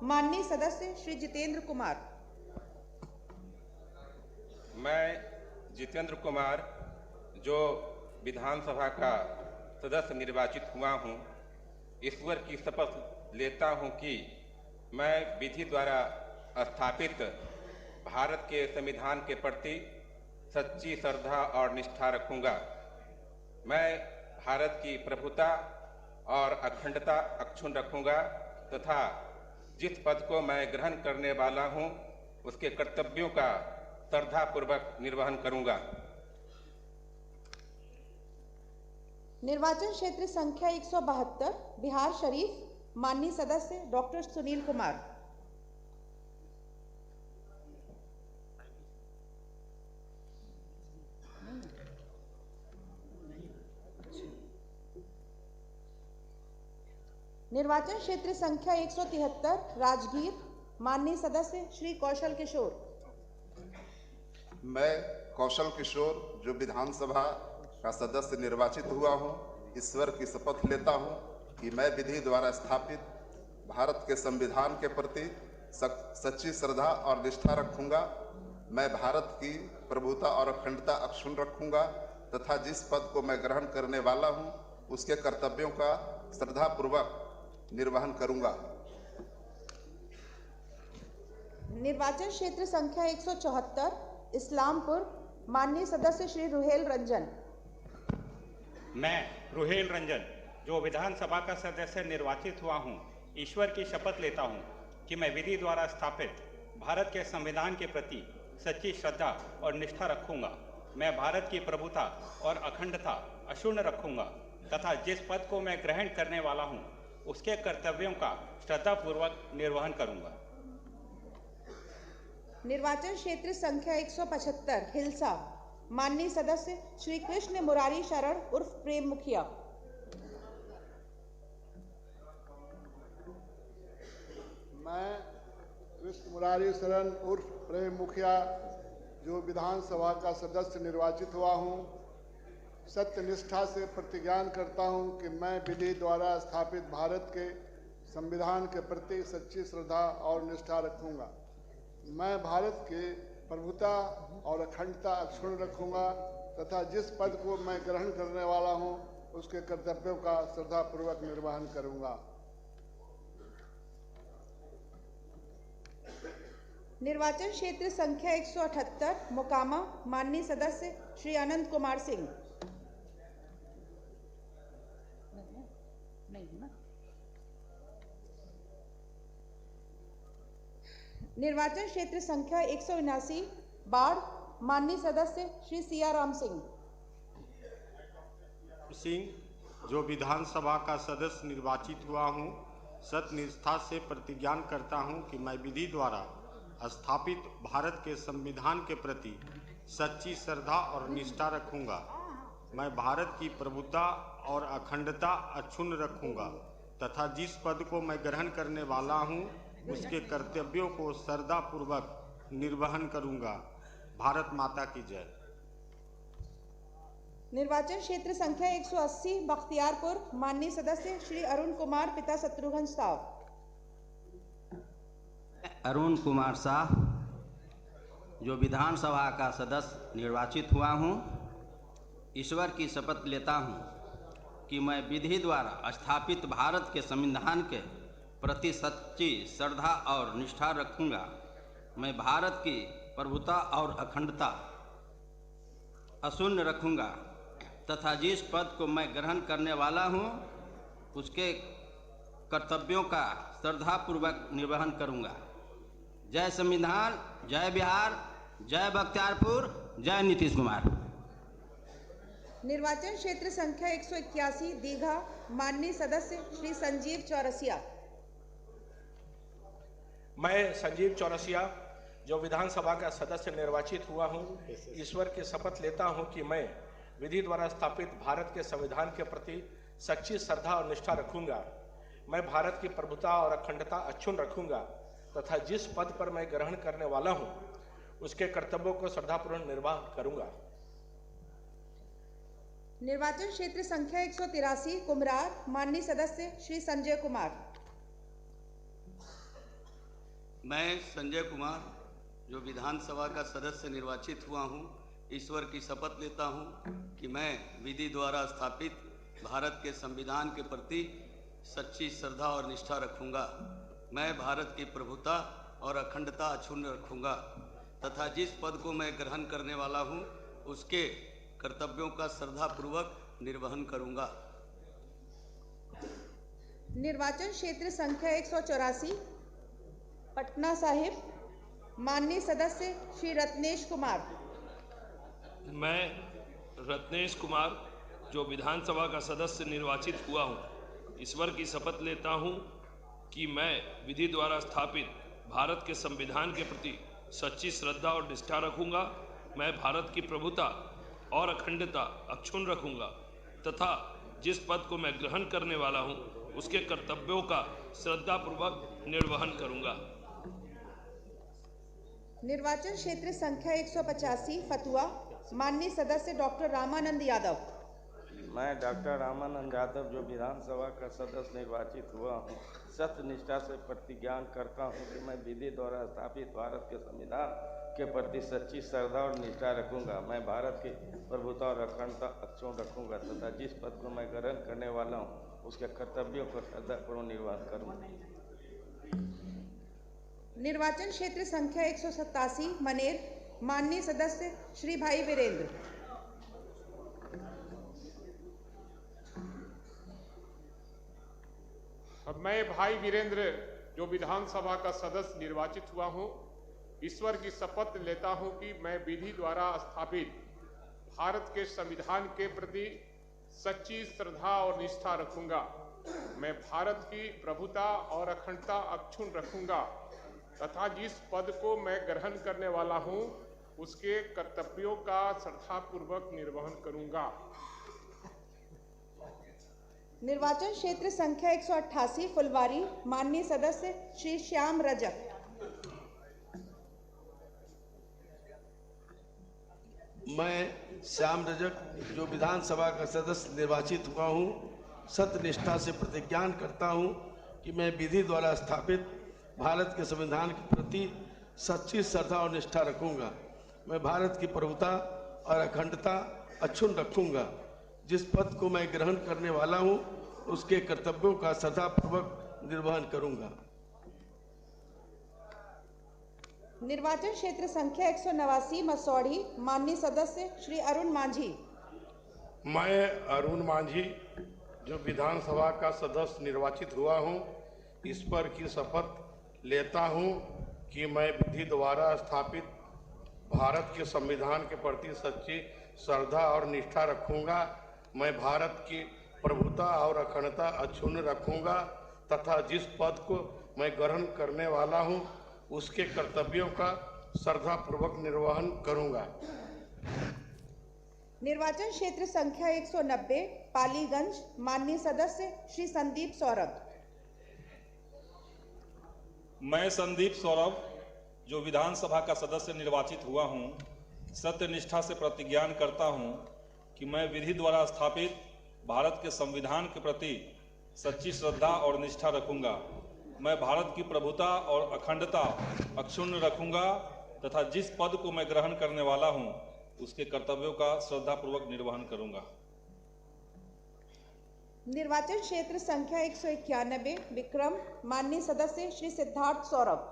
माननीय सदस्य श्री जितेंद्र कुमार। मैं जितेंद्र कुमार जो विधानसभा का सदस्य निर्वाचित हुआ हूँ, ईश्वर की शपथ लेता हूँ कि मैं विधि द्वारा स्थापित भारत के संविधान के प्रति सच्ची श्रद्धा और निष्ठा रखूंगा। मैं भारत की प्रभुता और अखंडता अक्षुण्ण रखूंगा तथा जिस पद को मैं ग्रहण करने वाला हूँ उसके कर्तव्यों का श्रद्धापूर्वक निर्वहन करूंगा। निर्वाचन क्षेत्र संख्या 172 बिहार शरीफ, माननीय सदस्य डॉक्टर सुनील कुमार। निर्वाचन क्षेत्र संख्या 173 राजगीर, माननीय सदस्य श्री कौशल किशोर। मैं कौशल किशोर जो विधानसभा का सदस्य निर्वाचित हुआ हूं, ईश्वर की शपथ लेता हूं कि मैं विधि द्वारा स्थापित भारत के संविधान के प्रति सच्ची श्रद्धा और निष्ठा रखूंगा। मैं भारत की प्रभुता और अखंडता अक्षुण्ण रखूंगा तथा जिस पद को मैं ग्रहण करने वाला हूं उसके कर्तव्यों का श्रद्धापूर्वक निर्वहन करूंगा। निर्वाचन क्षेत्र संख्या 174 इस्लामपुर, माननीय सदस्य श्री रुहेल रंजन। मैं रुहेल रंजन जो विधानसभा का सदस्य निर्वाचित हुआ हूं, ईश्वर की शपथ लेता हूं कि मैं विधि द्वारा स्थापित भारत के संविधान के प्रति सच्ची श्रद्धा और निष्ठा रखूंगा। मैं भारत की प्रभुता और अखंडता अक्षुण्ण रखूंगा तथा जिस पद को मैं ग्रहण करने वाला हूं उसके कर्तव्यों का श्रद्धापूर्वक निर्वहन करूंगा। निर्वाचन क्षेत्र संख्या 175 हिलसा, माननीय सदस्य श्री कृष्ण मुरारी शरण उर्फ प्रेम मुखिया। मैं कृष्ण मुरारी शरण उर्फ प्रेम मुखिया जो विधानसभा का सदस्य निर्वाचित हुआ हूँ, सत्यनिष्ठा से प्रतिज्ञान करता हूँ कि मैं विधि द्वारा स्थापित भारत के संविधान के प्रति सच्ची श्रद्धा और निष्ठा रखूंगा। मैं भारत के प्रभुता और अखंडता अक्षुण्ण रखूंगा तथा जिस पद को मैं ग्रहण करने वाला हूं उसके कर्तव्यों का श्रद्धापूर्वक निर्वहन करूंगा। निर्वाचन क्षेत्र संख्या 178 मोकामा, माननीय सदस्य श्री अनंत कुमार सिंह। निर्वाचन क्षेत्र संख्या 179 बाढ़, माननीय सदस्य श्री सियाराम सिंह। जो विधानसभा का सदस्य निर्वाचित हुआ हूँ, सत्यनिष्ठा से प्रतिज्ञान करता हूँ कि मैं विधि द्वारा स्थापित भारत के संविधान के प्रति सच्ची श्रद्धा और निष्ठा रखूंगा। मैं भारत की प्रभुता और अखंडता अक्षुण्ण रखूंगा तथा जिस पद को मैं ग्रहण करने वाला हूँ उसके कर्तव्यों को श्रद्धापूर्वक निर्वहन करूंगा। भारत माता की जय। निर्वाचन क्षेत्र संख्या 180 बख्तियारपुर, माननीय सदस्य श्री अरुण कुमार पिता शत्रुघ्न साव। अरुण कुमार शाह जो विधानसभा का सदस्य निर्वाचित हुआ हूँ, ईश्वर की शपथ लेता हूँ कि मैं विधि द्वारा स्थापित भारत के संविधान के प्रति सच्ची श्रद्धा और निष्ठा रखूंगा। मैं भारत की प्रभुता और अखंडता अक्षुण्ण रखूंगा तथा जिस पद को मैं ग्रहण करने वाला हूं उसके कर्तव्यों का श्रद्धापूर्वक निर्वहन करूंगा। जय संविधान, जय बिहार, जय बख्तियारपुर, जय नीतीश कुमार। निर्वाचन क्षेत्र संख्या 181 दीघा, माननीय सदस्य श्री संजीव चौरसिया। मैं संजीव चौरसिया जो विधानसभा का सदस्य निर्वाचित हुआ हूं, ईश्वर की शपथ लेता हूं कि मैं विधि द्वारा स्थापित भारत के संविधान के प्रति सच्ची श्रद्धा और निष्ठा रखूंगा। मैं भारत की प्रभुता और अखंडता अक्षुण्ण रखूंगा तथा जिस पद पर मैं ग्रहण करने वाला हूं उसके कर्तव्यों को श्रद्धापूर्वक निर्वाह करूंगा। निर्वाचन क्षेत्र संख्या 183 कुमरार, माननीय सदस्य श्री संजय कुमार। मैं संजय कुमार जो विधानसभा का सदस्य निर्वाचित हुआ हूं, ईश्वर की शपथ लेता हूं कि मैं विधि द्वारा स्थापित भारत के संविधान के प्रति सच्ची श्रद्धा और निष्ठा रखूंगा। मैं भारत की प्रभुता और अखंडता अक्षुण्ण रखूंगा तथा जिस पद को मैं ग्रहण करने वाला हूं उसके कर्तव्यों का श्रद्धापूर्वक निर्वहन करूंगा। निर्वाचन क्षेत्र संख्या 184 पटना साहिब, माननीय सदस्य श्री रत्नेश कुमार। मैं रत्नेश कुमार जो विधानसभा का सदस्य निर्वाचित हुआ हूँ, ईश्वर की शपथ लेता हूँ कि मैं विधि द्वारा स्थापित भारत के संविधान के प्रति सच्ची श्रद्धा और निष्ठा रखूँगा। मैं भारत की प्रभुता और अखंडता अक्षुण्ण रखूँगा तथा जिस पद को मैं ग्रहण करने वाला हूँ उसके कर्तव्यों का श्रद्धापूर्वक निर्वहन करूँगा। निर्वाचन क्षेत्र संख्या 185 फतुआ, माननीय सदस्य डॉक्टर रामानंद यादव। मैं डॉक्टर रामानंद यादव जो विधानसभा का सदस्य निर्वाचित हुआ हूँ, सत्य निष्ठा से प्रतिज्ञा करता हूँ कि मैं विधि द्वारा स्थापित भारत के संविधान के प्रति सच्ची श्रद्धा और निष्ठा रखूँगा। मैं भारत की प्रभुता और अखंडता अक्षुण्ण रखूँगा तथा जिस पद को मैं ग्रहण करने वाला हूँ उसके कर्तव्यों को श्रद्धापूर्वक निर्वहन करूँगा। निर्वाचन क्षेत्र संख्या 187 मनेर, माननीय सदस्य श्री भाई वीरेंद्र। मैं भाई वीरेंद्र जो विधानसभा का सदस्य निर्वाचित हुआ हूं, ईश्वर की शपथ लेता हूं कि मैं विधि द्वारा स्थापित भारत के संविधान के प्रति सच्ची श्रद्धा और निष्ठा रखूंगा। मैं भारत की प्रभुता और अखंडता अक्षुण्ण रखूंगा तथा जिस पद को मैं ग्रहण करने वाला हूं उसके कर्तव्यों का श्रद्धापूर्वक निर्वहन करूंगा। निर्वाचन क्षेत्र संख्या 188 फुलवारी, माननीय सदस्य श्री श्याम रजक। मैं श्याम रजक जो विधानसभा का सदस्य निर्वाचित हुआ हूँ, सत्यनिष्ठा से प्रतिज्ञा करता हूँ कि मैं विधि द्वारा स्थापित भारत के संविधान के प्रति सच्ची श्रद्धा और निष्ठा रखूंगा। मैं भारत की प्रभुता और अखंडता अक्षुण्ण रखूंगा। जिस पद को मैं ग्रहण करने वाला हूं उसके कर्तव्यों का श्रद्धापूर्वक निर्वहन करूंगा। निर्वाचन क्षेत्र संख्या 189 मसौढ़ी, माननीय सदस्य श्री अरुण मांझी। मैं अरुण मांझी जो विधानसभा का सदस्य निर्वाचित हुआ हूं, ईश्वर की शपथ लेता हूं कि मैं विधि द्वारा स्थापित भारत के संविधान के प्रति सच्ची श्रद्धा और निष्ठा रखूंगा। मैं भारत की प्रभुता और अखंडता अक्षुण्ण रखूंगा तथा जिस पद को मैं ग्रहण करने वाला हूं उसके कर्तव्यों का श्रद्धापूर्वक निर्वहन करूंगा। निर्वाचन क्षेत्र संख्या 190 पालीगंज, माननीय सदस्य श्री संदीप सौरभ। मैं संदीप सौरभ जो विधानसभा का सदस्य निर्वाचित हुआ हूं, सत्य निष्ठा से प्रतिज्ञा करता हूं कि मैं विधि द्वारा स्थापित भारत के संविधान के प्रति सच्ची श्रद्धा और निष्ठा रखूंगा। मैं भारत की प्रभुता और अखंडता अक्षुण्ण रखूंगा तथा जिस पद को मैं ग्रहण करने वाला हूं उसके कर्तव्यों का श्रद्धापूर्वक निर्वहन करूंगा। निर्वाचन क्षेत्र संख्या 191 विक्रम, माननीय सदस्य श्री सिद्धार्थ सौरभ।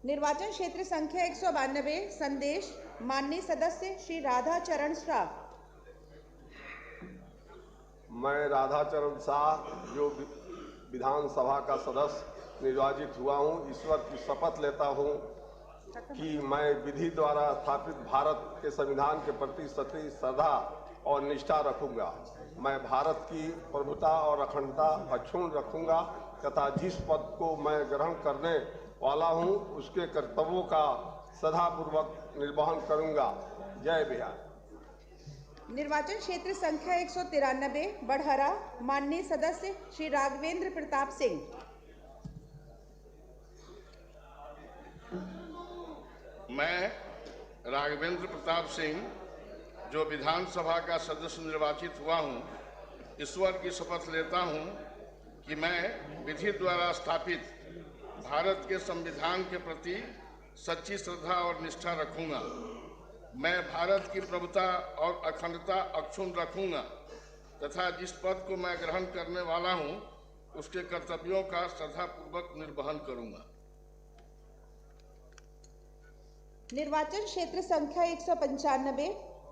निर्वाचन क्षेत्र संख्या 192 संदेश, माननीय सदस्य श्री राधा चरण शाह। मैं राधा चरण शाह जो विधानसभा का सदस्य निर्वाचित हुआ हूं, ईश्वर की शपथ लेता हूं कि मैं विधि द्वारा स्थापित भारत के संविधान के प्रति सच्ची श्रद्धा और निष्ठा रखूंगा। मैं भारत की प्रभुता और अखंडता अक्षुण्ण रखूंगा तथा जिस पद को मैं ग्रहण करने वाला हूं उसके कर्तव्यों का श्रद्धापूर्वक निर्वहन करूंगा। जय बिहार। निर्वाचन क्षेत्र संख्या 193 बढ़हरा, माननीय सदस्य श्री राघवेंद्र प्रताप सिंह। मैं राघवेंद्र प्रताप सिंह जो विधानसभा का सदस्य निर्वाचित हुआ हूं, ईश्वर की शपथ लेता हूं कि मैं विधि द्वारा स्थापित भारत के संविधान के प्रति सच्ची श्रद्धा और निष्ठा रखूंगा। मैं भारत की प्रभुता और अखंडता अक्षुण्ण रखूंगा तथा जिस पद को मैं ग्रहण करने वाला हूं उसके कर्तव्यों का श्रद्धापूर्वक निर्वहन करूंगा। निर्वाचन क्षेत्र संख्या 195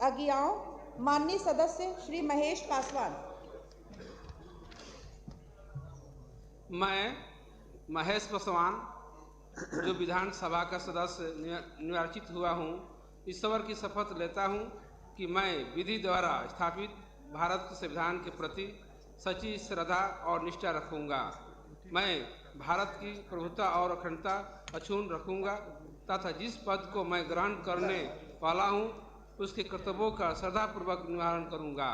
अगियाओं माननीय सदस्य श्री महेश पासवान। मैं महेश पासवान जो विधानसभा का सदस्य निर्वाचित हुआ हूँ, ईश्वर की शपथ लेता हूँ कि मैं विधि द्वारा स्थापित भारत के संविधान के प्रति सच्ची श्रद्धा और निष्ठा रखूँगा। मैं भारत की प्रभुता और अखंडता अक्षुण्ण रखूँगा तथा जिस पद को मैं ग्रहण करने वाला हूँ उसके कर्तव्यों का श्रद्धापूर्वक निवारण करूँगा।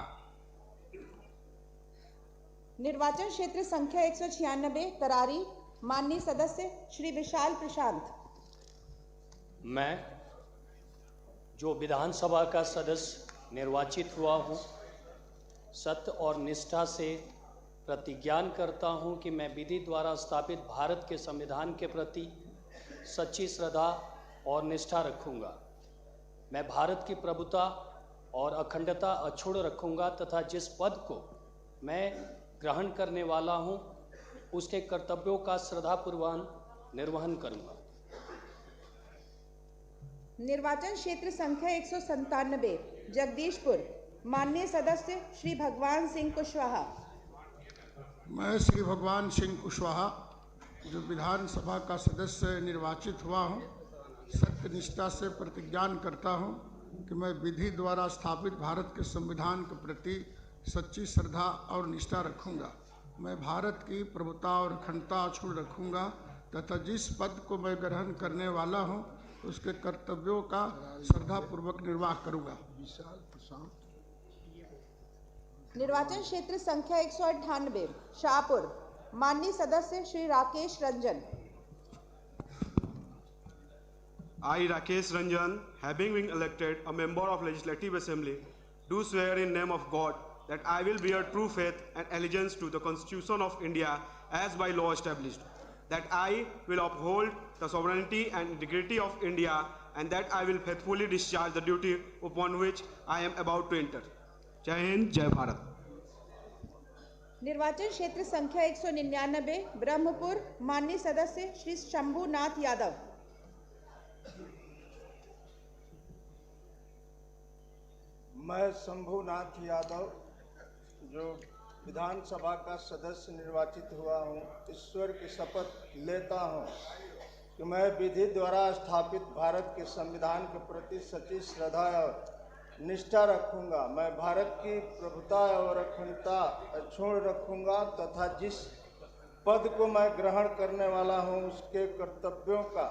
निर्वाचन क्षेत्र संख्या 196 तरारी माननीय सदस्य श्री विशाल प्रशांत। मैं जो विधानसभा का सदस्य निर्वाचित हुआ हूँ, सत्य और निष्ठा से प्रतिज्ञान करता हूँ कि मैं विधि द्वारा स्थापित भारत के संविधान के प्रति सच्ची श्रद्धा और निष्ठा रखूँगा। मैं भारत की प्रभुता और अखंडता अक्षुण्ण रखूँगा तथा जिस पद को मैं ग्रहण करने वाला हूँ उसके कर्तव्यों का श्रद्धापूर्वक निर्वहन करूँगा। निर्वाचन क्षेत्र संख्या 197 जगदीशपुर माननीय सदस्य श्री भगवान सिंह कुशवाहा। मैं श्री भगवान सिंह कुशवाहा जो विधानसभा का सदस्य निर्वाचित हुआ हूँ, सत्यनिष्ठा से प्रतिज्ञान करता हूँ कि मैं विधि द्वारा स्थापित भारत के संविधान के प्रति सच्ची श्रद्धा और निष्ठा रखूँगा। मैं भारत की प्रभुता और अखंडता अक्षुण्ण रखूँगा तथा जिस पद को मैं ग्रहण करने वाला हूँ उसके कर्तव्यों का श्रद्धापूर्वक निर्वाह करूँगा। निर्वाचन क्षेत्र संख्या 198 शाहपुर माननीय सदस्य Shri Rakesh Ranjan. I, Rakesh Ranjan, having been elected a member of Legislative Assembly, do swear in name of God that I will bear true faith and allegiance to the Constitution of India as by law established, that I will uphold the sovereignty and integrity of India, and that I will faithfully discharge the duty upon which I am about to enter. जय हिंद, जय भारत। निर्वाचन क्षेत्र संख्या 199 ब्रह्मपुर माननीय सदस्य श्री शंभुनाथ यादव। मैं शंभुनाथ यादव जो विधानसभा का सदस्य निर्वाचित हुआ हूँ, ईश्वर की शपथ लेता हूँ कि मैं विधि द्वारा स्थापित भारत के संविधान के प्रति सच्ची श्रद्धा और निष्ठा रखूँगा। मैं भारत की प्रभुता और अखंडता अक्षुण्ण रखूँगा तथा जिस पद को मैं ग्रहण करने वाला हूँ उसके कर्तव्यों का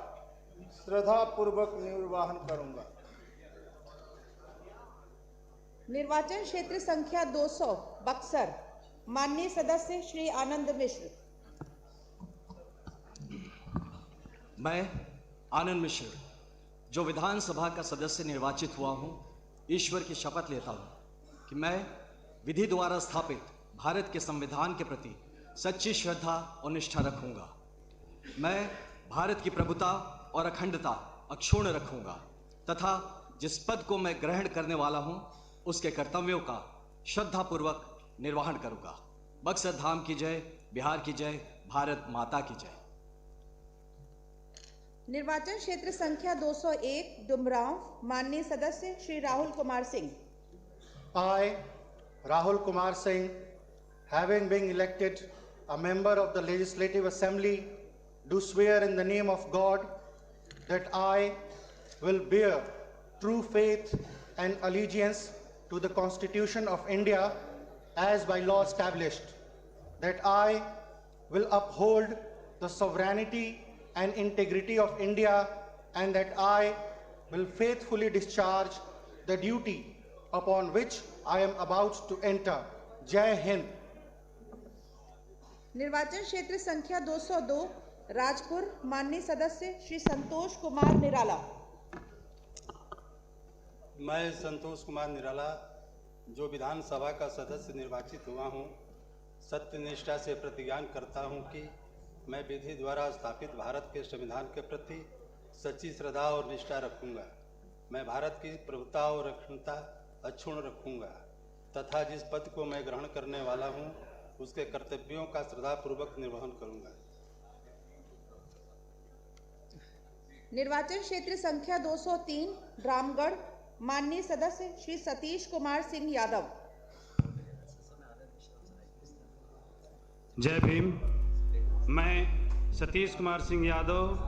श्रद्धापूर्वक निर्वहन करूँगा। निर्वाचन क्षेत्र संख्या 200 बक्सर माननीय सदस्य श्री आनंद मिश्र। मैं आनंद मिश्र जो विधानसभा का सदस्य निर्वाचित हुआ हूँ, ईश्वर की शपथ लेता हूँ कि मैं विधि द्वारा स्थापित भारत के संविधान के प्रति सच्ची श्रद्धा और निष्ठा रखूँगा। मैं भारत की प्रभुता और अखंडता अक्षुण्ण रखूँगा तथा जिस पद को मैं ग्रहण करने वाला हूँ उसके कर्तव्यों का श्रद्धापूर्वक निर्वहन करूँगा। बक्सर धाम की जय, बिहार की जय, भारत माता की जय। निर्वाचन क्षेत्र संख्या 201 डुमरांव माननीय सदस्य Shri Rahul Kumar Singh. I, Rahul Kumar Singh, having been elected a member of the Legislative Assembly, do swear in the name of God that I will bear true faith and allegiance to the Constitution of India as by law established, that I will uphold the sovereignty and integrity of India, and that I will faithfully discharge the duty upon which I am about to enter. Jai Hind. निर्वाचन क्षेत्र संख्या 202 राजपुर माननीय सदस्य श्री संतोष कुमार निराला। मैं संतोष कुमार निराला जो विधानसभा का सदस्य निर्वाचित हुआ हूँ, सत्यनिष्ठा से प्रतिज्ञान करता हूँ कि मैं विधि द्वारा स्थापित भारत के संविधान के प्रति सच्ची श्रद्धा और निष्ठा रखूँगा। मैं भारत की प्रभुता और अखंडता अक्षुण्ण रखूँगा तथा जिस पद को मैं ग्रहण करने वाला हूँ उसके कर्तव्यों का श्रद्धापूर्वक निर्वहन करूँगा। निर्वाचन क्षेत्र संख्या 203 रामगढ़, माननीय सदस्य श्री सतीश कुमार सिंह यादव। जय भीम। मैं सतीश कुमार सिंह यादव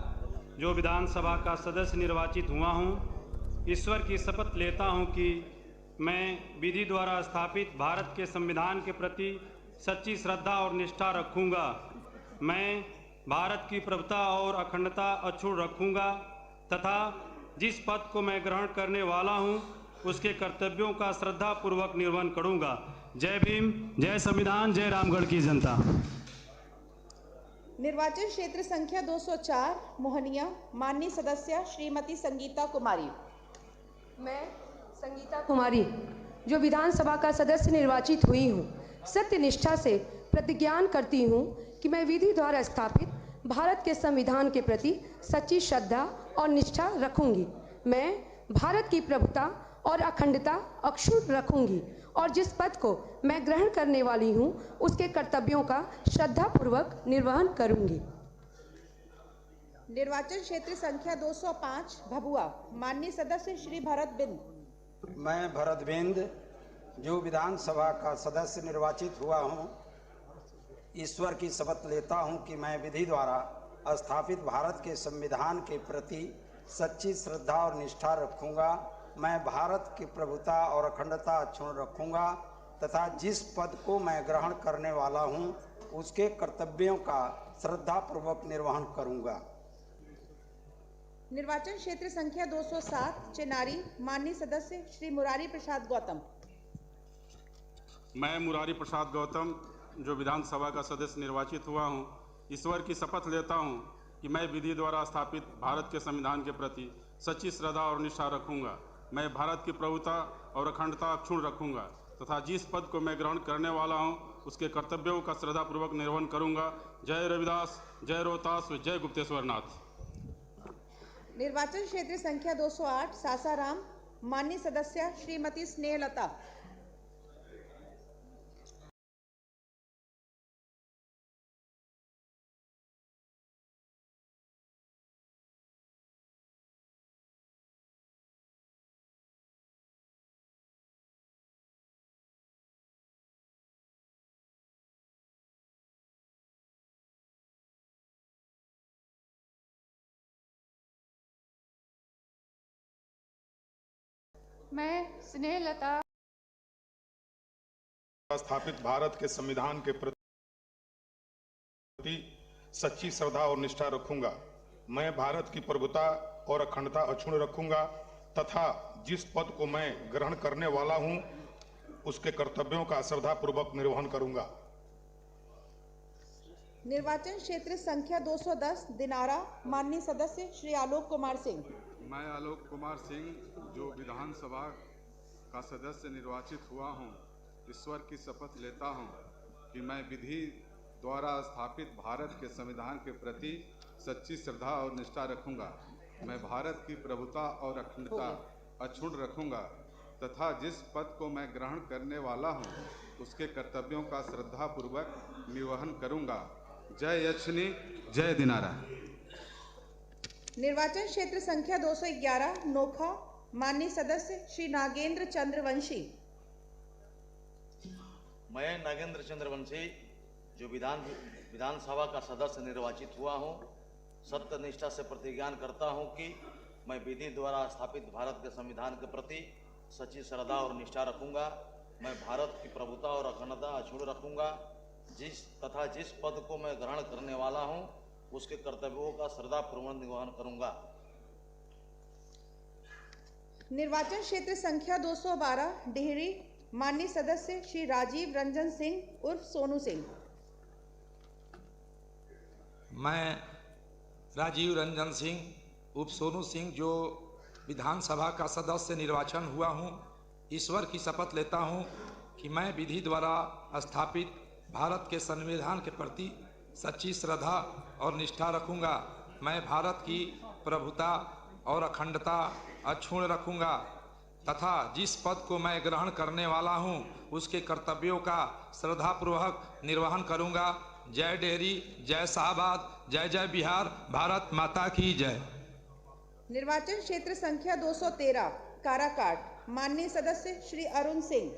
जो विधानसभा का सदस्य निर्वाचित हुआ हूं, ईश्वर की शपथ लेता हूं कि मैं विधि द्वारा स्थापित भारत के संविधान के प्रति सच्ची श्रद्धा और निष्ठा रखूंगा। मैं भारत की प्रभुता और अखंडता अक्षुण्ण रखूंगा तथा जिस पद को मैं ग्रहण करने वाला हूं, उसके कर्तव्यों का श्रद्धापूर्वक निर्वहन करूंगा। जय भीम, जय संविधान, जय रामगढ़ की जनता। निर्वाचन क्षेत्र संख्या 204 मोहनिया, माननीय सदस्य श्रीमती संगीता कुमारी। मैं संगीता कुमारी जो विधानसभा का सदस्य निर्वाचित हुई हूँ, सत्य निष्ठा से प्रतिज्ञान करती हूँ कि मैं विधि द्वारा स्थापित भारत के संविधान के प्रति सच्ची श्रद्धा और निष्ठा रखूंगी। मैं भारत की प्रभुता और अखंडता अक्षुण्ण रखूंगी और जिस पद को मैं ग्रहण करने वाली हूँ, उसके कर्तव्यों का श्रद्धापूर्वक निर्वहन करूंगी। निर्वाचन क्षेत्र संख्या 205 भभुआ, माननीय सदस्य श्री भरत बिंद। मैं भरत बिंद जो विधानसभा का सदस्य निर्वाचित हुआ हूँ, ईश्वर की शपथ लेता हूँ कि मैं विधि द्वारा स्थापित भारत के संविधान के प्रति सच्ची श्रद्धा और निष्ठा रखूँगा। मैं भारत की प्रभुता और अखंडता अक्षुण्ण रखूँगा तथा जिस पद को मैं ग्रहण करने वाला हूँ, उसके कर्तव्यों का श्रद्धापूर्वक निर्वहन करूँगा। निर्वाचन क्षेत्र संख्या 207 चेनारी, माननीय सदस्य श्री मुरारी प्रसाद गौतम। मैं मुरारी प्रसाद गौतम जो विधानसभा का सदस्य निर्वाचित हुआ हूं, ईश्वर की शपथ लेता हूं कि मैं विधि द्वारा स्थापित भारत के संविधान के प्रति सच्ची श्रद्धा और निष्ठा रखूंगा। मैं भारत की प्रभुता और अखंडता अक्षुण्ण रखूंगा तथा जिस पद को मैं ग्रहण करने वाला हूं, उसके कर्तव्यों का श्रद्धापूर्वक निर्वहन करूंगा। जय रविदास, जय रोहतास, जय गुप्तेश्वर नाथ। निर्वाचन क्षेत्र संख्या 208 सासाराम, माननीय सदस्य श्रीमती स्नेहलता। मैं स्नेहलता स्थापित भारत के संविधान के प्रति सच्ची श्रद्धा और निष्ठा रखूंगा। मैं भारत की प्रभुता और अखंडता अक्षुण्ण रखूंगा तथा जिस पद को मैं ग्रहण करने वाला हूं, उसके कर्तव्यों का श्रद्धापूर्वक निर्वहन करूंगा। निर्वाचन क्षेत्र संख्या 210 दिनारा, माननीय सदस्य श्री आलोक कुमार सिंह। मैं आलोक कुमार सिंह जो विधानसभा का सदस्य निर्वाचित हुआ हूं, ईश्वर की शपथ लेता हूं कि मैं विधि द्वारा स्थापित भारत के संविधान के प्रति सच्ची श्रद्धा और निष्ठा रखूंगा। मैं भारत की प्रभुता और अखंडता अक्षुण्ण रखूंगा तथा जिस पद को मैं ग्रहण करने वाला हूं, उसके कर्तव्यों का श्रद्धापूर्वक निर्वहन करूंगा। जय यक्षिणी, जय दिनारा। निर्वाचन क्षेत्र संख्या 211 नोखा, माननीय सदस्य श्री नागेंद्र चंद्रवंशी। मैं नागेंद्र चंद्रवंशी जो विधानसभा का सदस्य निर्वाचित हुआ हूं, सत्य निष्ठा से प्रतिज्ञान करता हूं कि मैं विधि द्वारा स्थापित भारत के संविधान के प्रति सच्ची श्रद्धा और निष्ठा रखूंगा। मैं भारत की प्रभुता और अखंडता अक्षुण्ण रखूंगा। जिस पद को मैं ग्रहण करने वाला हूं, उसके कर्तव्यों का श्रद्धापूर्वक निर्वहन करूंगा। निर्वाचन क्षेत्र संख्या 212 डिहरी, माननीय सदस्य श्री राजीव रंजन सिंह उर्फ सोनू सिंह। मैं राजीव रंजन सिंह उर्फ सोनू सिंह जो विधानसभा का सदस्य निर्वाचन हुआ हूँ, ईश्वर की शपथ लेता हूँ कि मैं विधि द्वारा स्थापित भारत के संविधान के प्रति सच्ची श्रद्धा और निष्ठा रखूंगा। मैं भारत की प्रभुता और अखंडता अक्षुण्ण रखूंगा तथा जिस पद को मैं ग्रहण करने वाला हूं, उसके कर्तव्यों का श्रद्धापूर्वक निर्वहन करूंगा। जय डेहरी, जय शाहबाद, जय जय बिहार, भारत माता की जय। निर्वाचन क्षेत्र संख्या 213 काराकाट, माननीय सदस्य श्री अरुण सिंह।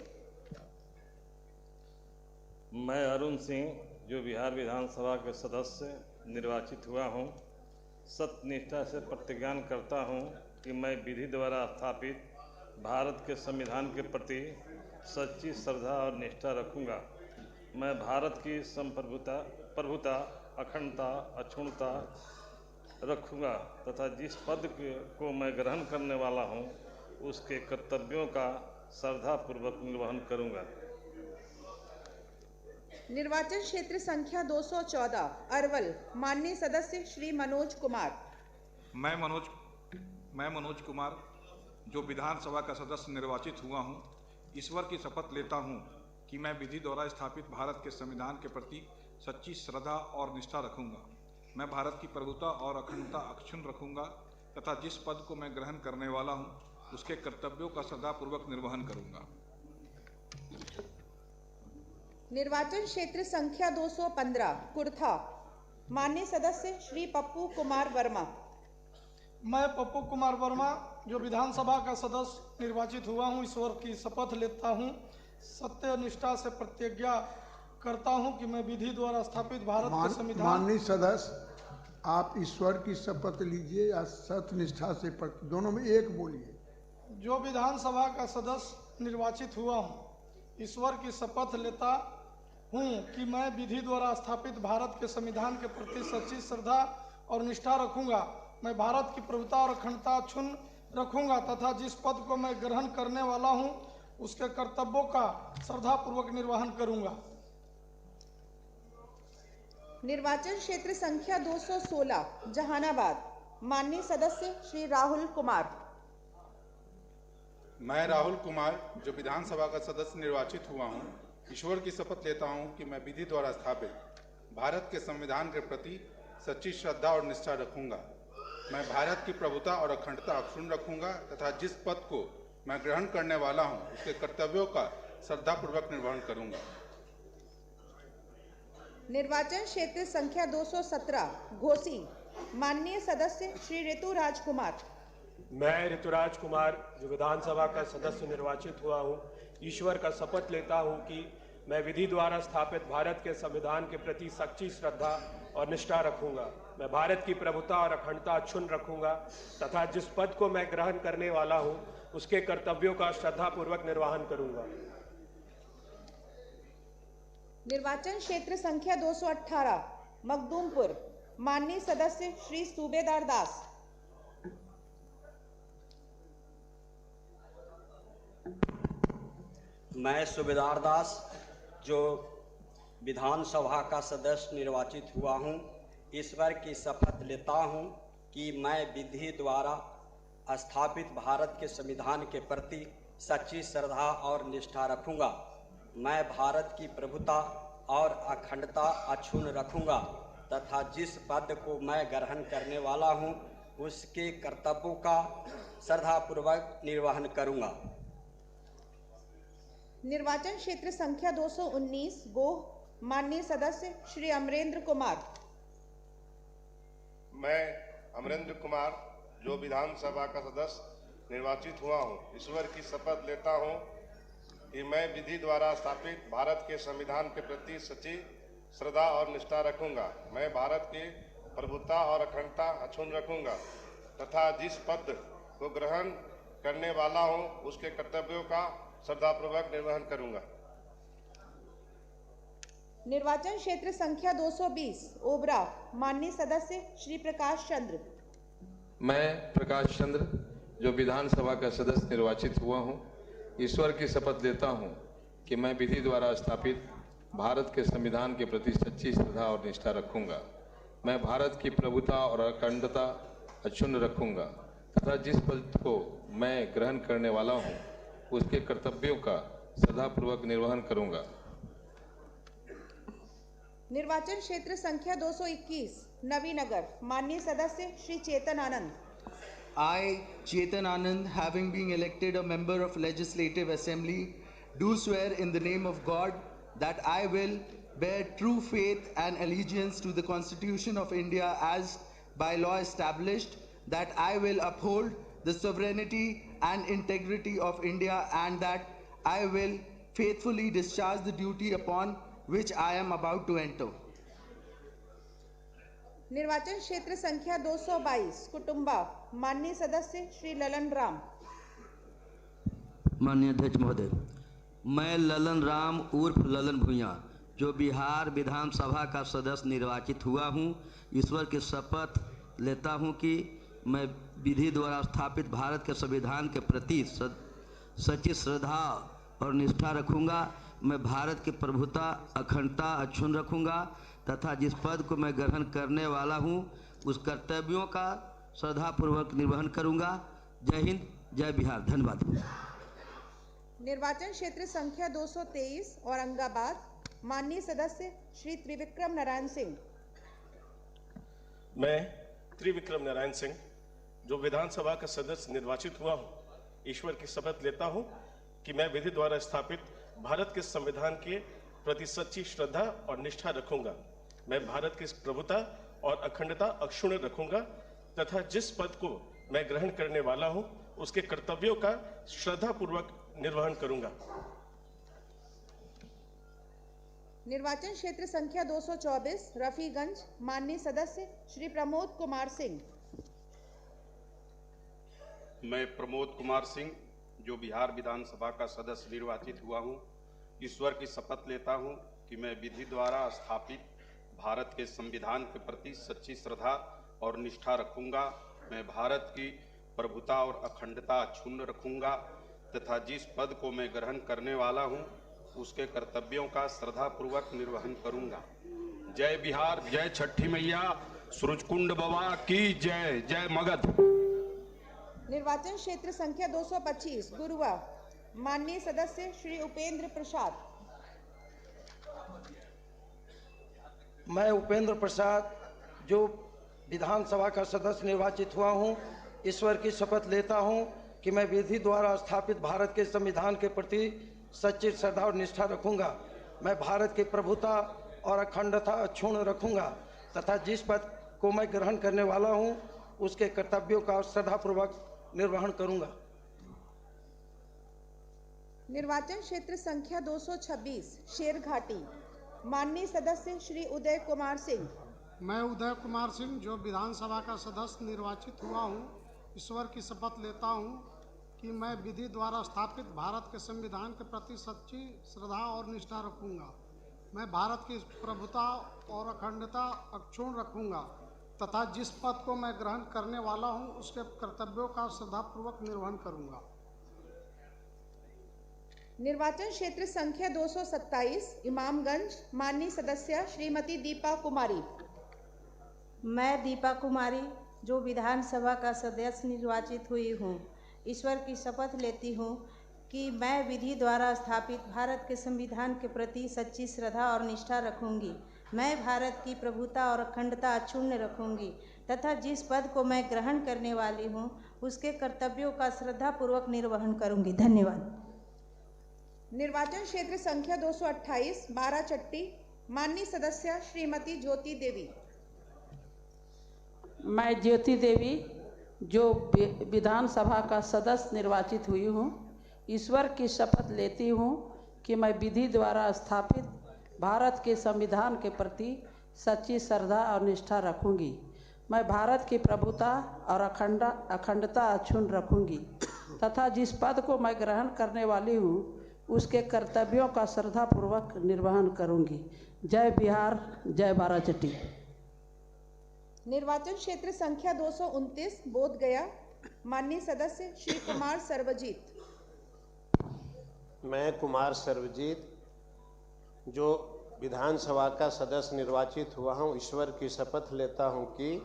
मैं अरुण सिंह, जो बिहार विधानसभा के सदस्य निर्वाचित हुआ हूँ, सत्यनिष्ठा से प्रतिज्ञान करता हूँ कि मैं विधि द्वारा स्थापित भारत के संविधान के प्रति सच्ची श्रद्धा और निष्ठा रखूँगा। मैं भारत की प्रभुता, अखंडता, अक्षुण्णता रखूँगा तथा जिस पद को मैं ग्रहण करने वाला हूँ उसके कर्तव्यों का श्रद्धापूर्वक निर्वहन करूँगा। निर्वाचन क्षेत्र संख्या 214 अरवल, माननीय सदस्य श्री मनोज कुमार। मैं मनोज कुमार, जो विधानसभा का सदस्य निर्वाचित हुआ हूँ, ईश्वर की शपथ लेता हूँ कि मैं विधि द्वारा स्थापित भारत के संविधान के प्रति सच्ची श्रद्धा और निष्ठा रखूँगा। मैं भारत की प्रभुता और अखंडता अक्षुण्ण रखूँगा तथा जिस पद को मैं ग्रहण करने वाला हूँ उसके कर्तव्यों का श्रद्धापूर्वक निर्वहन करूँगा। निर्वाचन क्षेत्र संख्या 215 कुर्था, माननीय सदस्य श्री पप्पू कुमार वर्मा। मैं पप्पू कुमार वर्मा, जो विधानसभा का सदस्य निर्वाचित हुआ हूं, ईश्वर की शपथ लेता हूं, सत्य निष्ठा से प्रतिज्ञा करता हूं कि मैं विधि द्वारा स्थापित भारत के संविधान। माननीय सदस्य, आप ईश्वर की शपथ लीजिए या सत्य निष्ठा से दोनों में एक बोलिए। जो विधानसभा का सदस्य निर्वाचित हुआ हूं, ईश्वर की शपथ लेता हूं कि मैं विधि द्वारा स्थापित भारत के संविधान के प्रति सच्ची श्रद्धा और निष्ठा रखूंगा। मैं भारत की प्रभुता और अखंडता अक्षुण्ण रखूंगा तथा जिस पद को मैं ग्रहण करने वाला हूं उसके कर्तव्यों का श्रद्धापूर्वक निर्वहन करूंगा। निर्वाचन क्षेत्र संख्या 216 जहानाबाद, माननीय सदस्य श्री राहुल कुमार। मैं राहुल कुमार, जो विधानसभा का सदस्य निर्वाचित हुआ हूं, ईश्वर की शपथ लेता हूं कि मैं विधि द्वारा स्थापित भारत के संविधान के प्रति सच्ची श्रद्धा और निष्ठा रखूंगा। मैं भारत की प्रभुता और अखंडता अक्षुण्ण रखूंगा तथा जिस पद को मैं ग्रहण करने वाला हूं उसके कर्तव्यों का श्रद्धापूर्वक निर्वहन करूंगा। निर्वाचन क्षेत्र संख्या 217 घोसी, माननीय सदस्य श्री ऋतु राजकुमार। मैं ऋतुराज कुमार, जो विधानसभा का सदस्य निर्वाचित हुआ हूँ, ईश्वर का शपथ लेता हूँ कि मैं विधि द्वारा स्थापित भारत के संविधान के प्रति सच्ची श्रद्धा और निष्ठा रखूंगा। मैं भारत की प्रभुता और अखंडता अक्षुण्ण रखूंगा तथा जिस पद को मैं ग्रहण करने वाला हूँ उसके कर्तव्यों का श्रद्धापूर्वक निर्वहन करूंगा। निर्वाचन क्षेत्र संख्या 218 मखदूमपुर, माननीय सदस्य श्री सूबेदार दास। मैं सूबेदार दास, जो विधानसभा का सदस्य निर्वाचित हुआ हूँ, ईश्वर की शपथ लेता हूँ कि मैं विधि द्वारा स्थापित भारत के संविधान के प्रति सच्ची श्रद्धा और निष्ठा रखूँगा। मैं भारत की प्रभुता और अखंडता अक्षुण्ण रखूँगा तथा जिस पद को मैं ग्रहण करने वाला हूँ उसके कर्तव्यों का श्रद्धापूर्वक निर्वहन करूँगा। निर्वाचन क्षेत्र संख्या 219 गोह, माननीय सदस्य श्री अमरेंद्र कुमार। मैं अमरेंद्र कुमार, जो विधानसभा का सदस्य निर्वाचित हुआ हूँ, ईश्वर की शपथ लेता हूँ कि मैं विधि द्वारा स्थापित भारत के संविधान के प्रति सच्ची श्रद्धा और निष्ठा रखूंगा। मैं भारत की प्रभुता और अखंडता अक्षुण्ण रखूंगा तथा जिस पद को ग्रहण करने वाला हूँ उसके कर्तव्यों का श्रद्धापूर्वक निर्वहन करूंगा। निर्वाचन क्षेत्र संख्या 220 ओबरा, माननीय सदस्य श्री प्रकाश चंद्र। मैं प्रकाश चंद्र, जो विधानसभा का सदस्य निर्वाचित हुआ हूँ, ईश्वर की शपथ लेता हूँ कि मैं विधि द्वारा स्थापित भारत के संविधान के प्रति सच्ची श्रद्धा और निष्ठा रखूंगा। मैं भारत की प्रभुता और अखंडता अक्षुण्ण रखूंगा तथा जिस पद को मैं ग्रहण करने वाला हूँ उसके कर्तव्यों का श्रद्धापूर्वक निर्वहन करूंगा। निर्वाचन क्षेत्र संख्या 221 नवीनगर, माननीय सदस्य Shri Chetan Anand. I, Chetan Anand, having been elected a member of Legislative Assembly, do swear in the name of God that I will bear true faith and allegiance to the Constitution of India as by law established, that I will uphold the sovereignty and integrity of India, and that I will faithfully discharge the duty upon which I am about to enter. निर्वाचन क्षेत्र संख्या 222 कुटुंबा माननीय सदस्य श्री ललन राम। माननीय अध्यक्ष महोदय, मैं ललन राम उर्फ ललन भुइयां जो बिहार विधानसभा का सदस्य निर्वाचित हुआ हूं, ईश्वर की शपथ लेता हूं कि मैं विधि द्वारा स्थापित भारत के संविधान के प्रति सच्ची श्रद्धा और निष्ठा रखूंगा। मैं भारत की प्रभुता, अखंडता अक्षुण्ण रखूंगा तथा जिस पद को मैं ग्रहण करने वाला हूं उस कर्तव्यों का श्रद्धापूर्वक निर्वहन करूंगा। जय हिंद, जय बिहार। धन्यवाद। निर्वाचन क्षेत्र संख्या 223 औरंगाबाद माननीय सदस्य श्री त्रिविक्रम नारायण सिंह। मैं त्रिविक्रम नारायण सिंह जो विधानसभा का सदस्य निर्वाचित हुआ हूं, ईश्वर की शपथ लेता हूं कि मैं विधि द्वारा स्थापित भारत के संविधान के प्रति सच्ची श्रद्धा और निष्ठा रखूंगा। मैं भारत की प्रभुता और अखंडता अक्षुण्ण रखूंगा तथा जिस पद को मैं ग्रहण करने वाला हूं उसके कर्तव्यों का श्रद्धापूर्वक निर्वहन करूंगा। निर्वाचन क्षेत्र संख्या 224 रफीगंज माननीय सदस्य श्री प्रमोद कुमार सिंह। मैं प्रमोद कुमार सिंह जो बिहार विधानसभा का सदस्य निर्वाचित हुआ हूं, ईश्वर की शपथ लेता हूं कि मैं विधि द्वारा स्थापित भारत के संविधान के प्रति सच्ची श्रद्धा और निष्ठा रखूंगा। मैं भारत की प्रभुता और अखंडता अक्षुण्ण रखूंगा तथा जिस पद को मैं ग्रहण करने वाला हूं उसके कर्तव्यों का श्रद्धापूर्वक निर्वहन करूंगा। जय बिहार, जय छठी मैया, सूरजकुंड बाबा की जय, जय मगध। निर्वाचन क्षेत्र संख्या 225 गुरुआ माननीय सदस्य श्री उपेंद्र प्रसाद। मैं उपेंद्र प्रसाद जो विधानसभा का सदस्य निर्वाचित हुआ हूं, ईश्वर की शपथ लेता हूं कि मैं विधि द्वारा स्थापित भारत के संविधान के प्रति सच्ची श्रद्धा और निष्ठा रखूंगा। मैं भारत की प्रभुता और अखंडता अक्षुण्ण रखूंगा तथा जिस पद को मैं ग्रहण करने वाला हूं उसके कर्तव्यों का श्रद्धापूर्वक निर्वहन करूंगा। निर्वाचन क्षेत्र संख्या 226 शेरघाटी माननीय सदस्य श्री उदय कुमार सिंह। मैं उदय कुमार सिंह जो विधानसभा का सदस्य निर्वाचित हुआ हूं, ईश्वर की शपथ लेता हूं कि मैं विधि द्वारा स्थापित भारत के संविधान के प्रति सच्ची श्रद्धा और निष्ठा रखूंगा। मैं भारत की प्रभुता और अखंडता अक्षुण्ण रखूंगा तथा जिस पद को मैं ग्रहण करने वाला हूं उसके कर्तव्यों का श्रद्धापूर्वक निर्वहन करूंगा। निर्वाचन क्षेत्र संख्या 227 इमामगंज माननीय सदस्य श्रीमती दीपा कुमारी। मैं दीपा कुमारी जो विधानसभा का सदस्य निर्वाचित हुई हूँ, ईश्वर की शपथ लेती हूँ कि मैं विधि द्वारा स्थापित भारत के संविधान के प्रति सच्ची श्रद्धा और निष्ठा रखूंगी। मैं भारत की प्रभुता और अखंडता अक्षुण्ण रखूंगी तथा जिस पद को मैं ग्रहण करने वाली हूँ उसके कर्तव्यों का श्रद्धापूर्वक निर्वहन करूंगी। धन्यवाद। निर्वाचन क्षेत्र संख्या 228 बाराचट्टी माननीय सदस्य श्रीमती ज्योति देवी। मैं ज्योति देवी जो विधानसभा का सदस्य निर्वाचित हुई हूँ, ईश्वर की शपथ लेती हूँ कि मैं विधि द्वारा स्थापित भारत के संविधान के प्रति सच्ची श्रद्धा और निष्ठा रखूंगी। मैं भारत की प्रभुता और अखंडता अक्षुण्ण रखूंगी तथा जिस पद को मैं ग्रहण करने वाली हूँ उसके कर्तव्यों का श्रद्धापूर्वक निर्वहन करूंगी। जय बिहार, जय बाराचट्टी। निर्वाचन क्षेत्र संख्या 229 बोध गया माननीय सदस्य श्री कुमार सर्वजीत। मैं कुमार सर्वजीत जो विधानसभा का सदस्य निर्वाचित हुआ हूं, ईश्वर की शपथ लेता हूं कि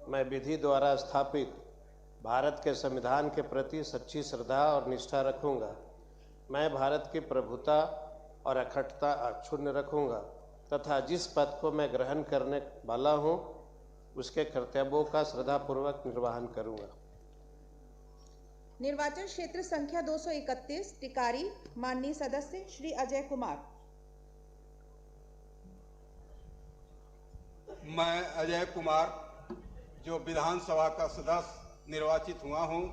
मैं विधि द्वारा स्थापित भारत के संविधान के प्रति सच्ची श्रद्धा और निष्ठा रखूंगा। मैं भारत की प्रभुता और अखंडता अक्षुण्ण रखूंगा तथा जिस पद को मैं ग्रहण करने वाला हूं उसके कर्तव्यों का श्रद्धापूर्वक निर्वहन करूंगा। निर्वाचन क्षेत्र संख्या 231 टिकारी माननीय सदस्य श्री अजय कुमार। मैं अजय कुमार जो विधानसभा का सदस्य निर्वाचित हुआ हूँ,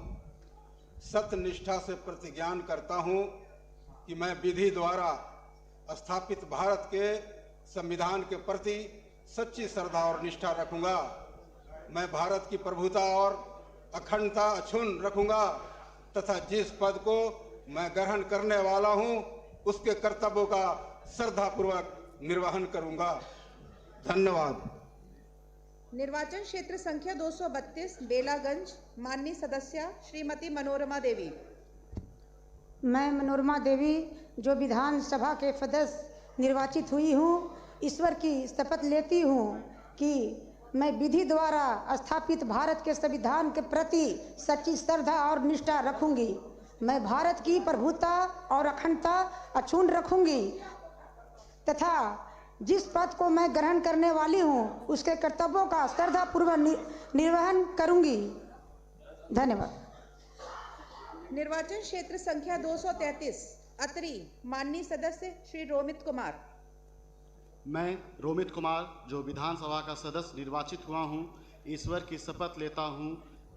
सत्यनिष्ठा से प्रतिज्ञान करता हूँ कि मैं विधि द्वारा स्थापित भारत के संविधान के प्रति सच्ची श्रद्धा और निष्ठा रखूंगा। मैं भारत की प्रभुता और अखंडता अक्षुण्ण रखूंगा तथा जिस पद को मैं ग्रहण करने वाला हूं उसके कर्तव्यों का श्रद्धापूर्वक निर्वहन करूंगा। धन्यवाद। निर्वाचन क्षेत्र संख्या 232 बेलागंज, माननीय सदस्या श्रीमती मनोरमा देवी। मैं मनोरमा देवी जो विधानसभा के सदस्य निर्वाचित हुई हूँ, ईश्वर की शपथ लेती हूँ कि मैं विधि द्वारा स्थापित भारत के संविधान के प्रति सच्ची श्रद्धा और निष्ठा रखूंगी। मैं भारत की प्रभुता और अखंडता अक्षुण्ण रखूंगी तथा जिस पद को मैं ग्रहण करने वाली हूँ उसके कर्तव्यों का श्रद्धापूर्वक निर्वहन करूंगी। धन्यवाद। निर्वाचन क्षेत्र संख्या 233 अतरी, माननीय सदस्य श्री रोमित कुमार। मैं रोमित कुमार जो विधानसभा का सदस्य निर्वाचित हुआ हूं, ईश्वर की शपथ लेता हूं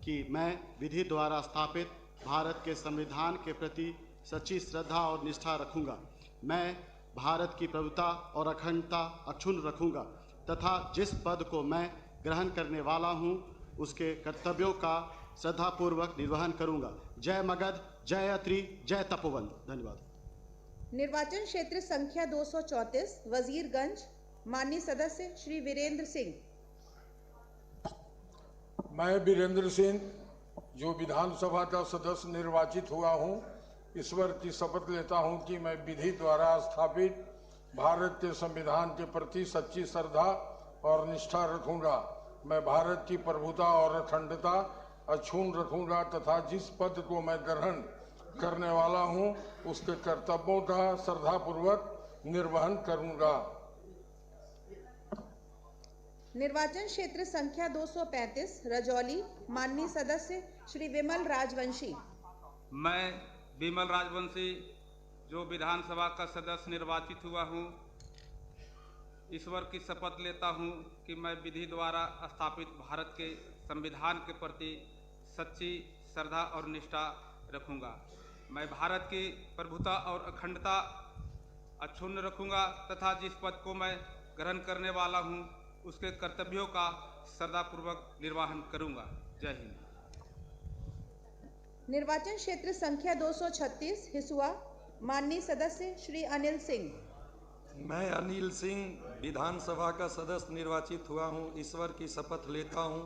कि मैं विधि द्वारा स्थापित भारत के संविधान के प्रति सच्ची श्रद्धा और निष्ठा रखूंगा। मैं भारत की प्रभुता और अखंडता अक्षुण्ण रखूंगा तथा जिस पद को मैं ग्रहण करने वाला हूं उसके कर्तव्यों का श्रद्धापूर्वक निर्वहन करूंगा। जय मगध, जय अत्रि, जय तपोवन। धन्यवाद। निर्वाचन क्षेत्र संख्या 234 वजीरगंज, माननीय सदस्य श्री वीरेंद्र सिंह। मैं वीरेंद्र सिंह जो विधानसभा का सदस्य निर्वाचित हुआ हूं, ईश्वर की शपथ लेता हूं कि मैं विधि द्वारा स्थापित भारत के संविधान के प्रति सच्ची श्रद्धा और निष्ठा रखूंगा। मैं भारत की प्रभुता और अखंडता अक्षुण्ण रखूंगा तथा जिस पद को मैं ग्रहण करने वाला हूं उसके कर्तव्यों का श्रद्धापूर्वक निर्वहन करूंगा। निर्वाचन क्षेत्र संख्या 235 रजौली, माननीय सदस्य श्री विमल राजवंशी। मैं विमल राजवंशी जो विधानसभा का सदस्य निर्वाचित हुआ हूँ, ईश्वर की शपथ लेता हूँ कि मैं विधि द्वारा स्थापित भारत के संविधान के प्रति सच्ची श्रद्धा और निष्ठा रखूंगा। मैं भारत की प्रभुता और अखंडता अक्षुण्ण रखूंगा तथा जिस पद को मैं ग्रहण करने वाला हूं उसके कर्तव्यों का श्रद्धापूर्वक निर्वहन करूंगा। जय हिंद। निर्वाचन क्षेत्र संख्या 236 हिसुआ, माननीय सदस्य श्री अनिल सिंह। मैं अनिल सिंह विधानसभा का सदस्य निर्वाचित हुआ हूं, ईश्वर की शपथ लेता हूं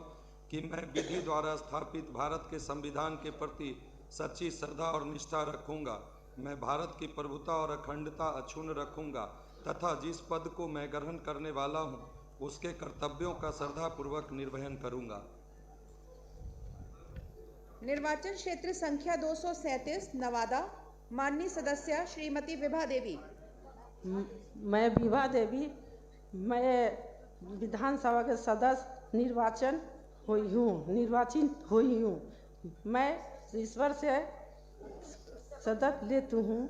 कि मैं विधि द्वारा स्थापित भारत के संविधान के प्रति सच्ची श्रद्धा और निष्ठा रखूंगा। मैं भारत की प्रभुता और अखंडता अक्षुण्ण रखूंगा तथा जिस पद को मैं ग्रहण करने वाला हूं उसके कर्तव्यों का श्रद्धापूर्वक निर्वहन करूंगा। निर्वाचन क्षेत्र संख्या 237 नवादा, माननीय सदस्य श्रीमती विभा देवी। मैं विभा देवी, मैं विधानसभा के सदस्य निर्वाचित हुई हूँ। मैं ईश्वर से शपथ लेती हूँ।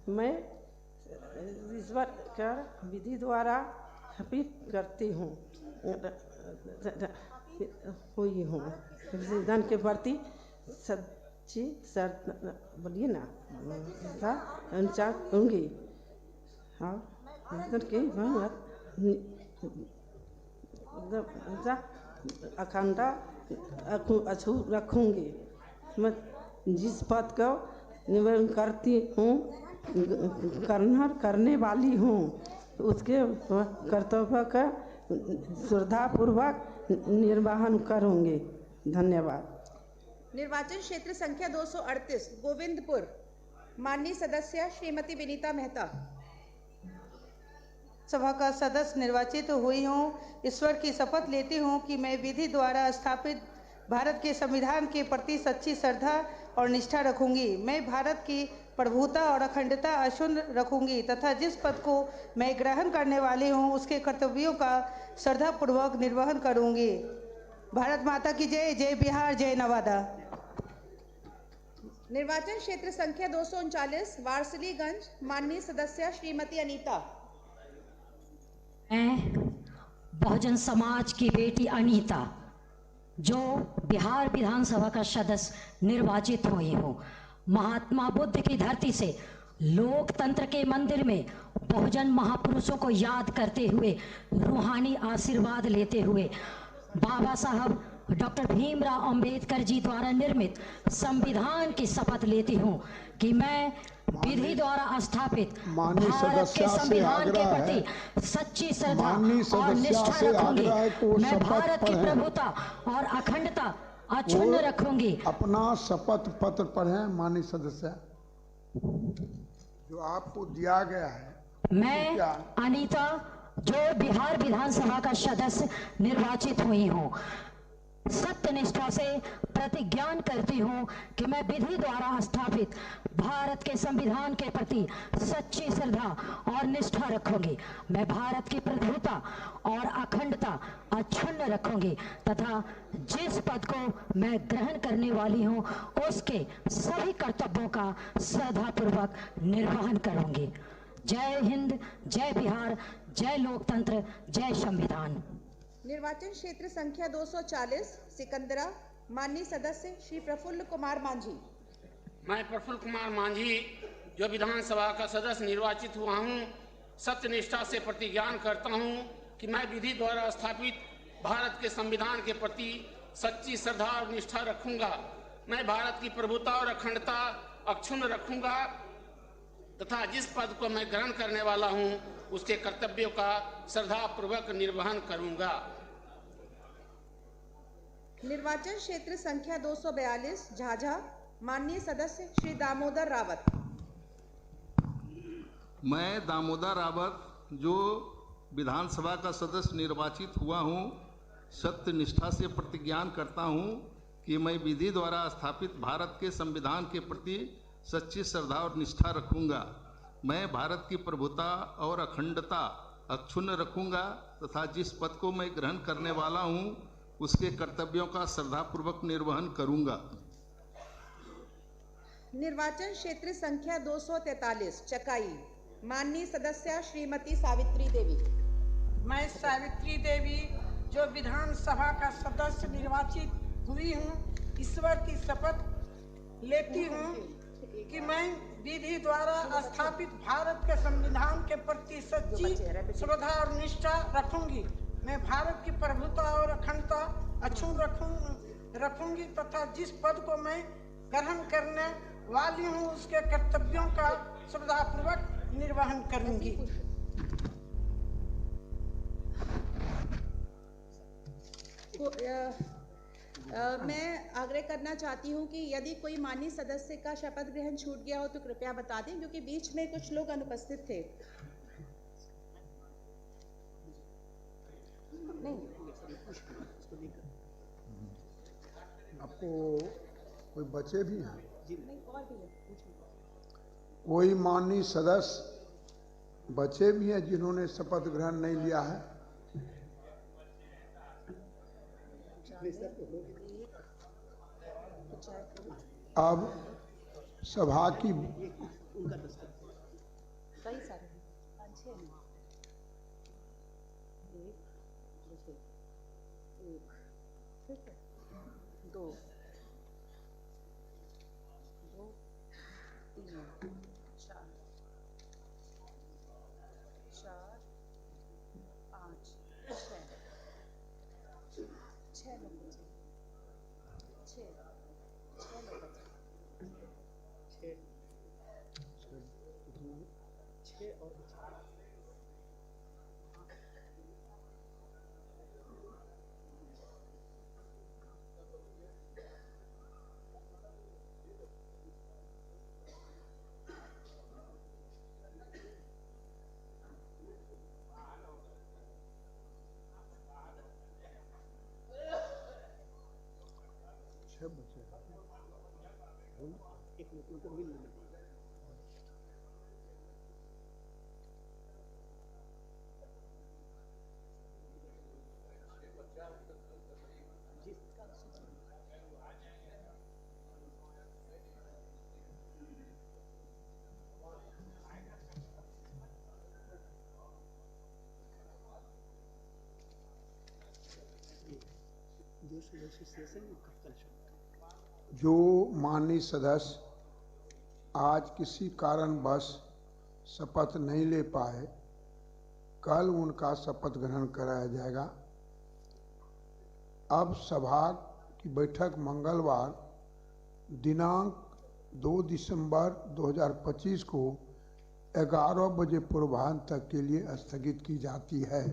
मैं ईश्वर का विधि द्वारा स्थापित करती हूँ हुई हूँ संविधान के प्रति सच्ची श्रद्धा, बोलिए ना, अनुसार होंगी। हाँ, अखंडता अक्षुण्ण रखूंगी। मैं जिस पद को निवेदन करती हूँ करने वाली हूँ उसके कर्तव्य का श्रद्धापूर्वक निर्वहन करूँगी। धन्यवाद। निर्वाचन क्षेत्र संख्या 238 गोविंदपुर, माननीय सदस्य श्रीमती विनीता मेहता। सभा का सदस्य निर्वाचित हुई हूँ, ईश्वर की शपथ लेती हूँ कि मैं विधि द्वारा स्थापित भारत के संविधान के प्रति सच्ची श्रद्धा और निष्ठा रखूंगी। मैं भारत की प्रभुता और अखंडता अक्षुण्ण रखूंगी तथा जिस पद को मैं ग्रहण करने वाली हूँ उसके कर्तव्यों का श्रद्धापूर्वक निर्वहन करूंगी। भारत माता की जय। जय बिहार, जय नवादा। निर्वाचन क्षेत्र संख्या 239 वारसिलीगंज, माननीय सदस्य श्रीमती अनीता। मैं बहुजन समाज की बेटी अनीता जो बिहार विधानसभा का सदस्य निर्वाचित हुई हूँ, महात्मा बुद्ध की धरती से लोकतंत्र के मंदिर में बहुजन महापुरुषों को याद करते हुए, रूहानी आशीर्वाद लेते हुए, बाबा साहब डॉक्टर भीमराव अंबेडकर जी द्वारा निर्मित संविधान की शपथ लेती हूँ कि मैं विधि द्वारा स्थापित भारत के संविधान के प्रति सच्ची श्रद्धा और निष्ठा रखूंगी। मैं भारत की प्रभुता और अखंडता अक्षुण्ण रखूंगी। अपना शपथ पत्र पढ़ें माननीय सदस्य, जो आपको दिया गया है। मैं अनीता, जो बिहार विधानसभा का सदस्य निर्वाचित हुई हूँ, सत्यनिष्ठा से प्रतिज्ञान करती हूँ कि मैं विधि द्वारा स्थापित भारत के संविधान के प्रति सच्ची श्रद्धा और निष्ठा रखूंगी। मैं भारत की प्रभुता और अखंडता अक्षुण्ण रखूंगी तथा जिस पद को मैं ग्रहण करने वाली हूँ उसके सभी कर्तव्यों का श्रद्धापूर्वक निर्वहन करूंगी। जय हिंद, जय बिहार, जय लोकतंत्र, जय संविधान। निर्वाचन क्षेत्र संख्या 240 सिकंदरा, माननीय सदस्य श्री प्रफुल्ल कुमार मांझी। मैं प्रफुल्ल कुमार मांझी, जो विधानसभा का सदस्य निर्वाचित हुआ हूँ, सत्यनिष्ठा से प्रतिज्ञान करता हूँ कि मैं विधि द्वारा स्थापित भारत के संविधान के प्रति सच्ची श्रद्धा और निष्ठा रखूंगा। मैं भारत की प्रभुता और अखंडता अक्षुण्ण रखूंगा तथा जिस पद को मैं ग्रहण करने वाला हूँ उसके कर्तव्यों का श्रद्धापूर्वक निर्वहन करूंगा। निर्वाचन क्षेत्र संख्या 242 झाझा, माननीय सदस्य श्री दामोदर रावत। मैं दामोदर रावत, जो विधानसभा का सदस्य निर्वाचित हुआ हूँ, सत्यनिष्ठा से प्रतिज्ञान करता हूँ कि मैं विधि द्वारा स्थापित भारत के संविधान के प्रति सच्ची श्रद्धा और निष्ठा रखूंगा। मैं भारत की प्रभुता और अखंडता अक्षुण्ण रखूंगा तथा जिस पद को मैं ग्रहण करने वाला हूं उसके कर्तव्यों का श्रद्धापूर्वक निर्वहन करूंगा। निर्वाचन क्षेत्र संख्या 243 चकाई, माननीय सदस्य श्रीमती सावित्री देवी। मैं सावित्री देवी, जो विधानसभा का सदस्य निर्वाचित हुई हूँ, ईश्वर की शपथ लेती हूँ कि मैं विधि द्वारा स्थापित भारत के संविधान के प्रति सच्ची श्रद्धा और निष्ठा रखूंगी। मैं भारत की प्रभुता और अखंडता अक्षुण्ण रखूंगी तथा जिस पद को मैं ग्रहण करने वाली हूँ उसके कर्तव्यों का श्रद्धापूर्वक निर्वहन करूंगी। मैं आग्रह करना चाहती हूँ कि यदि कोई माननीय सदस्य का शपथ ग्रहण छूट गया हो तो कृपया बता दें, क्योंकि बीच में कुछ लोग अनुपस्थित थे। आपको कोई बचे भी हैं? कोई माननीय सदस्य बचे भी हैं जिन्होंने शपथ ग्रहण नहीं लिया है? अब सभा की जो माननीय सदस्य आज किसी कारणवश शपथ नहीं ले पाए, कल उनका शपथ ग्रहण कराया जाएगा। अब सभा की बैठक मंगलवार दिनांक 2 दिसंबर 2025 को 11 बजे पूर्वाह्न तक के लिए स्थगित की जाती है।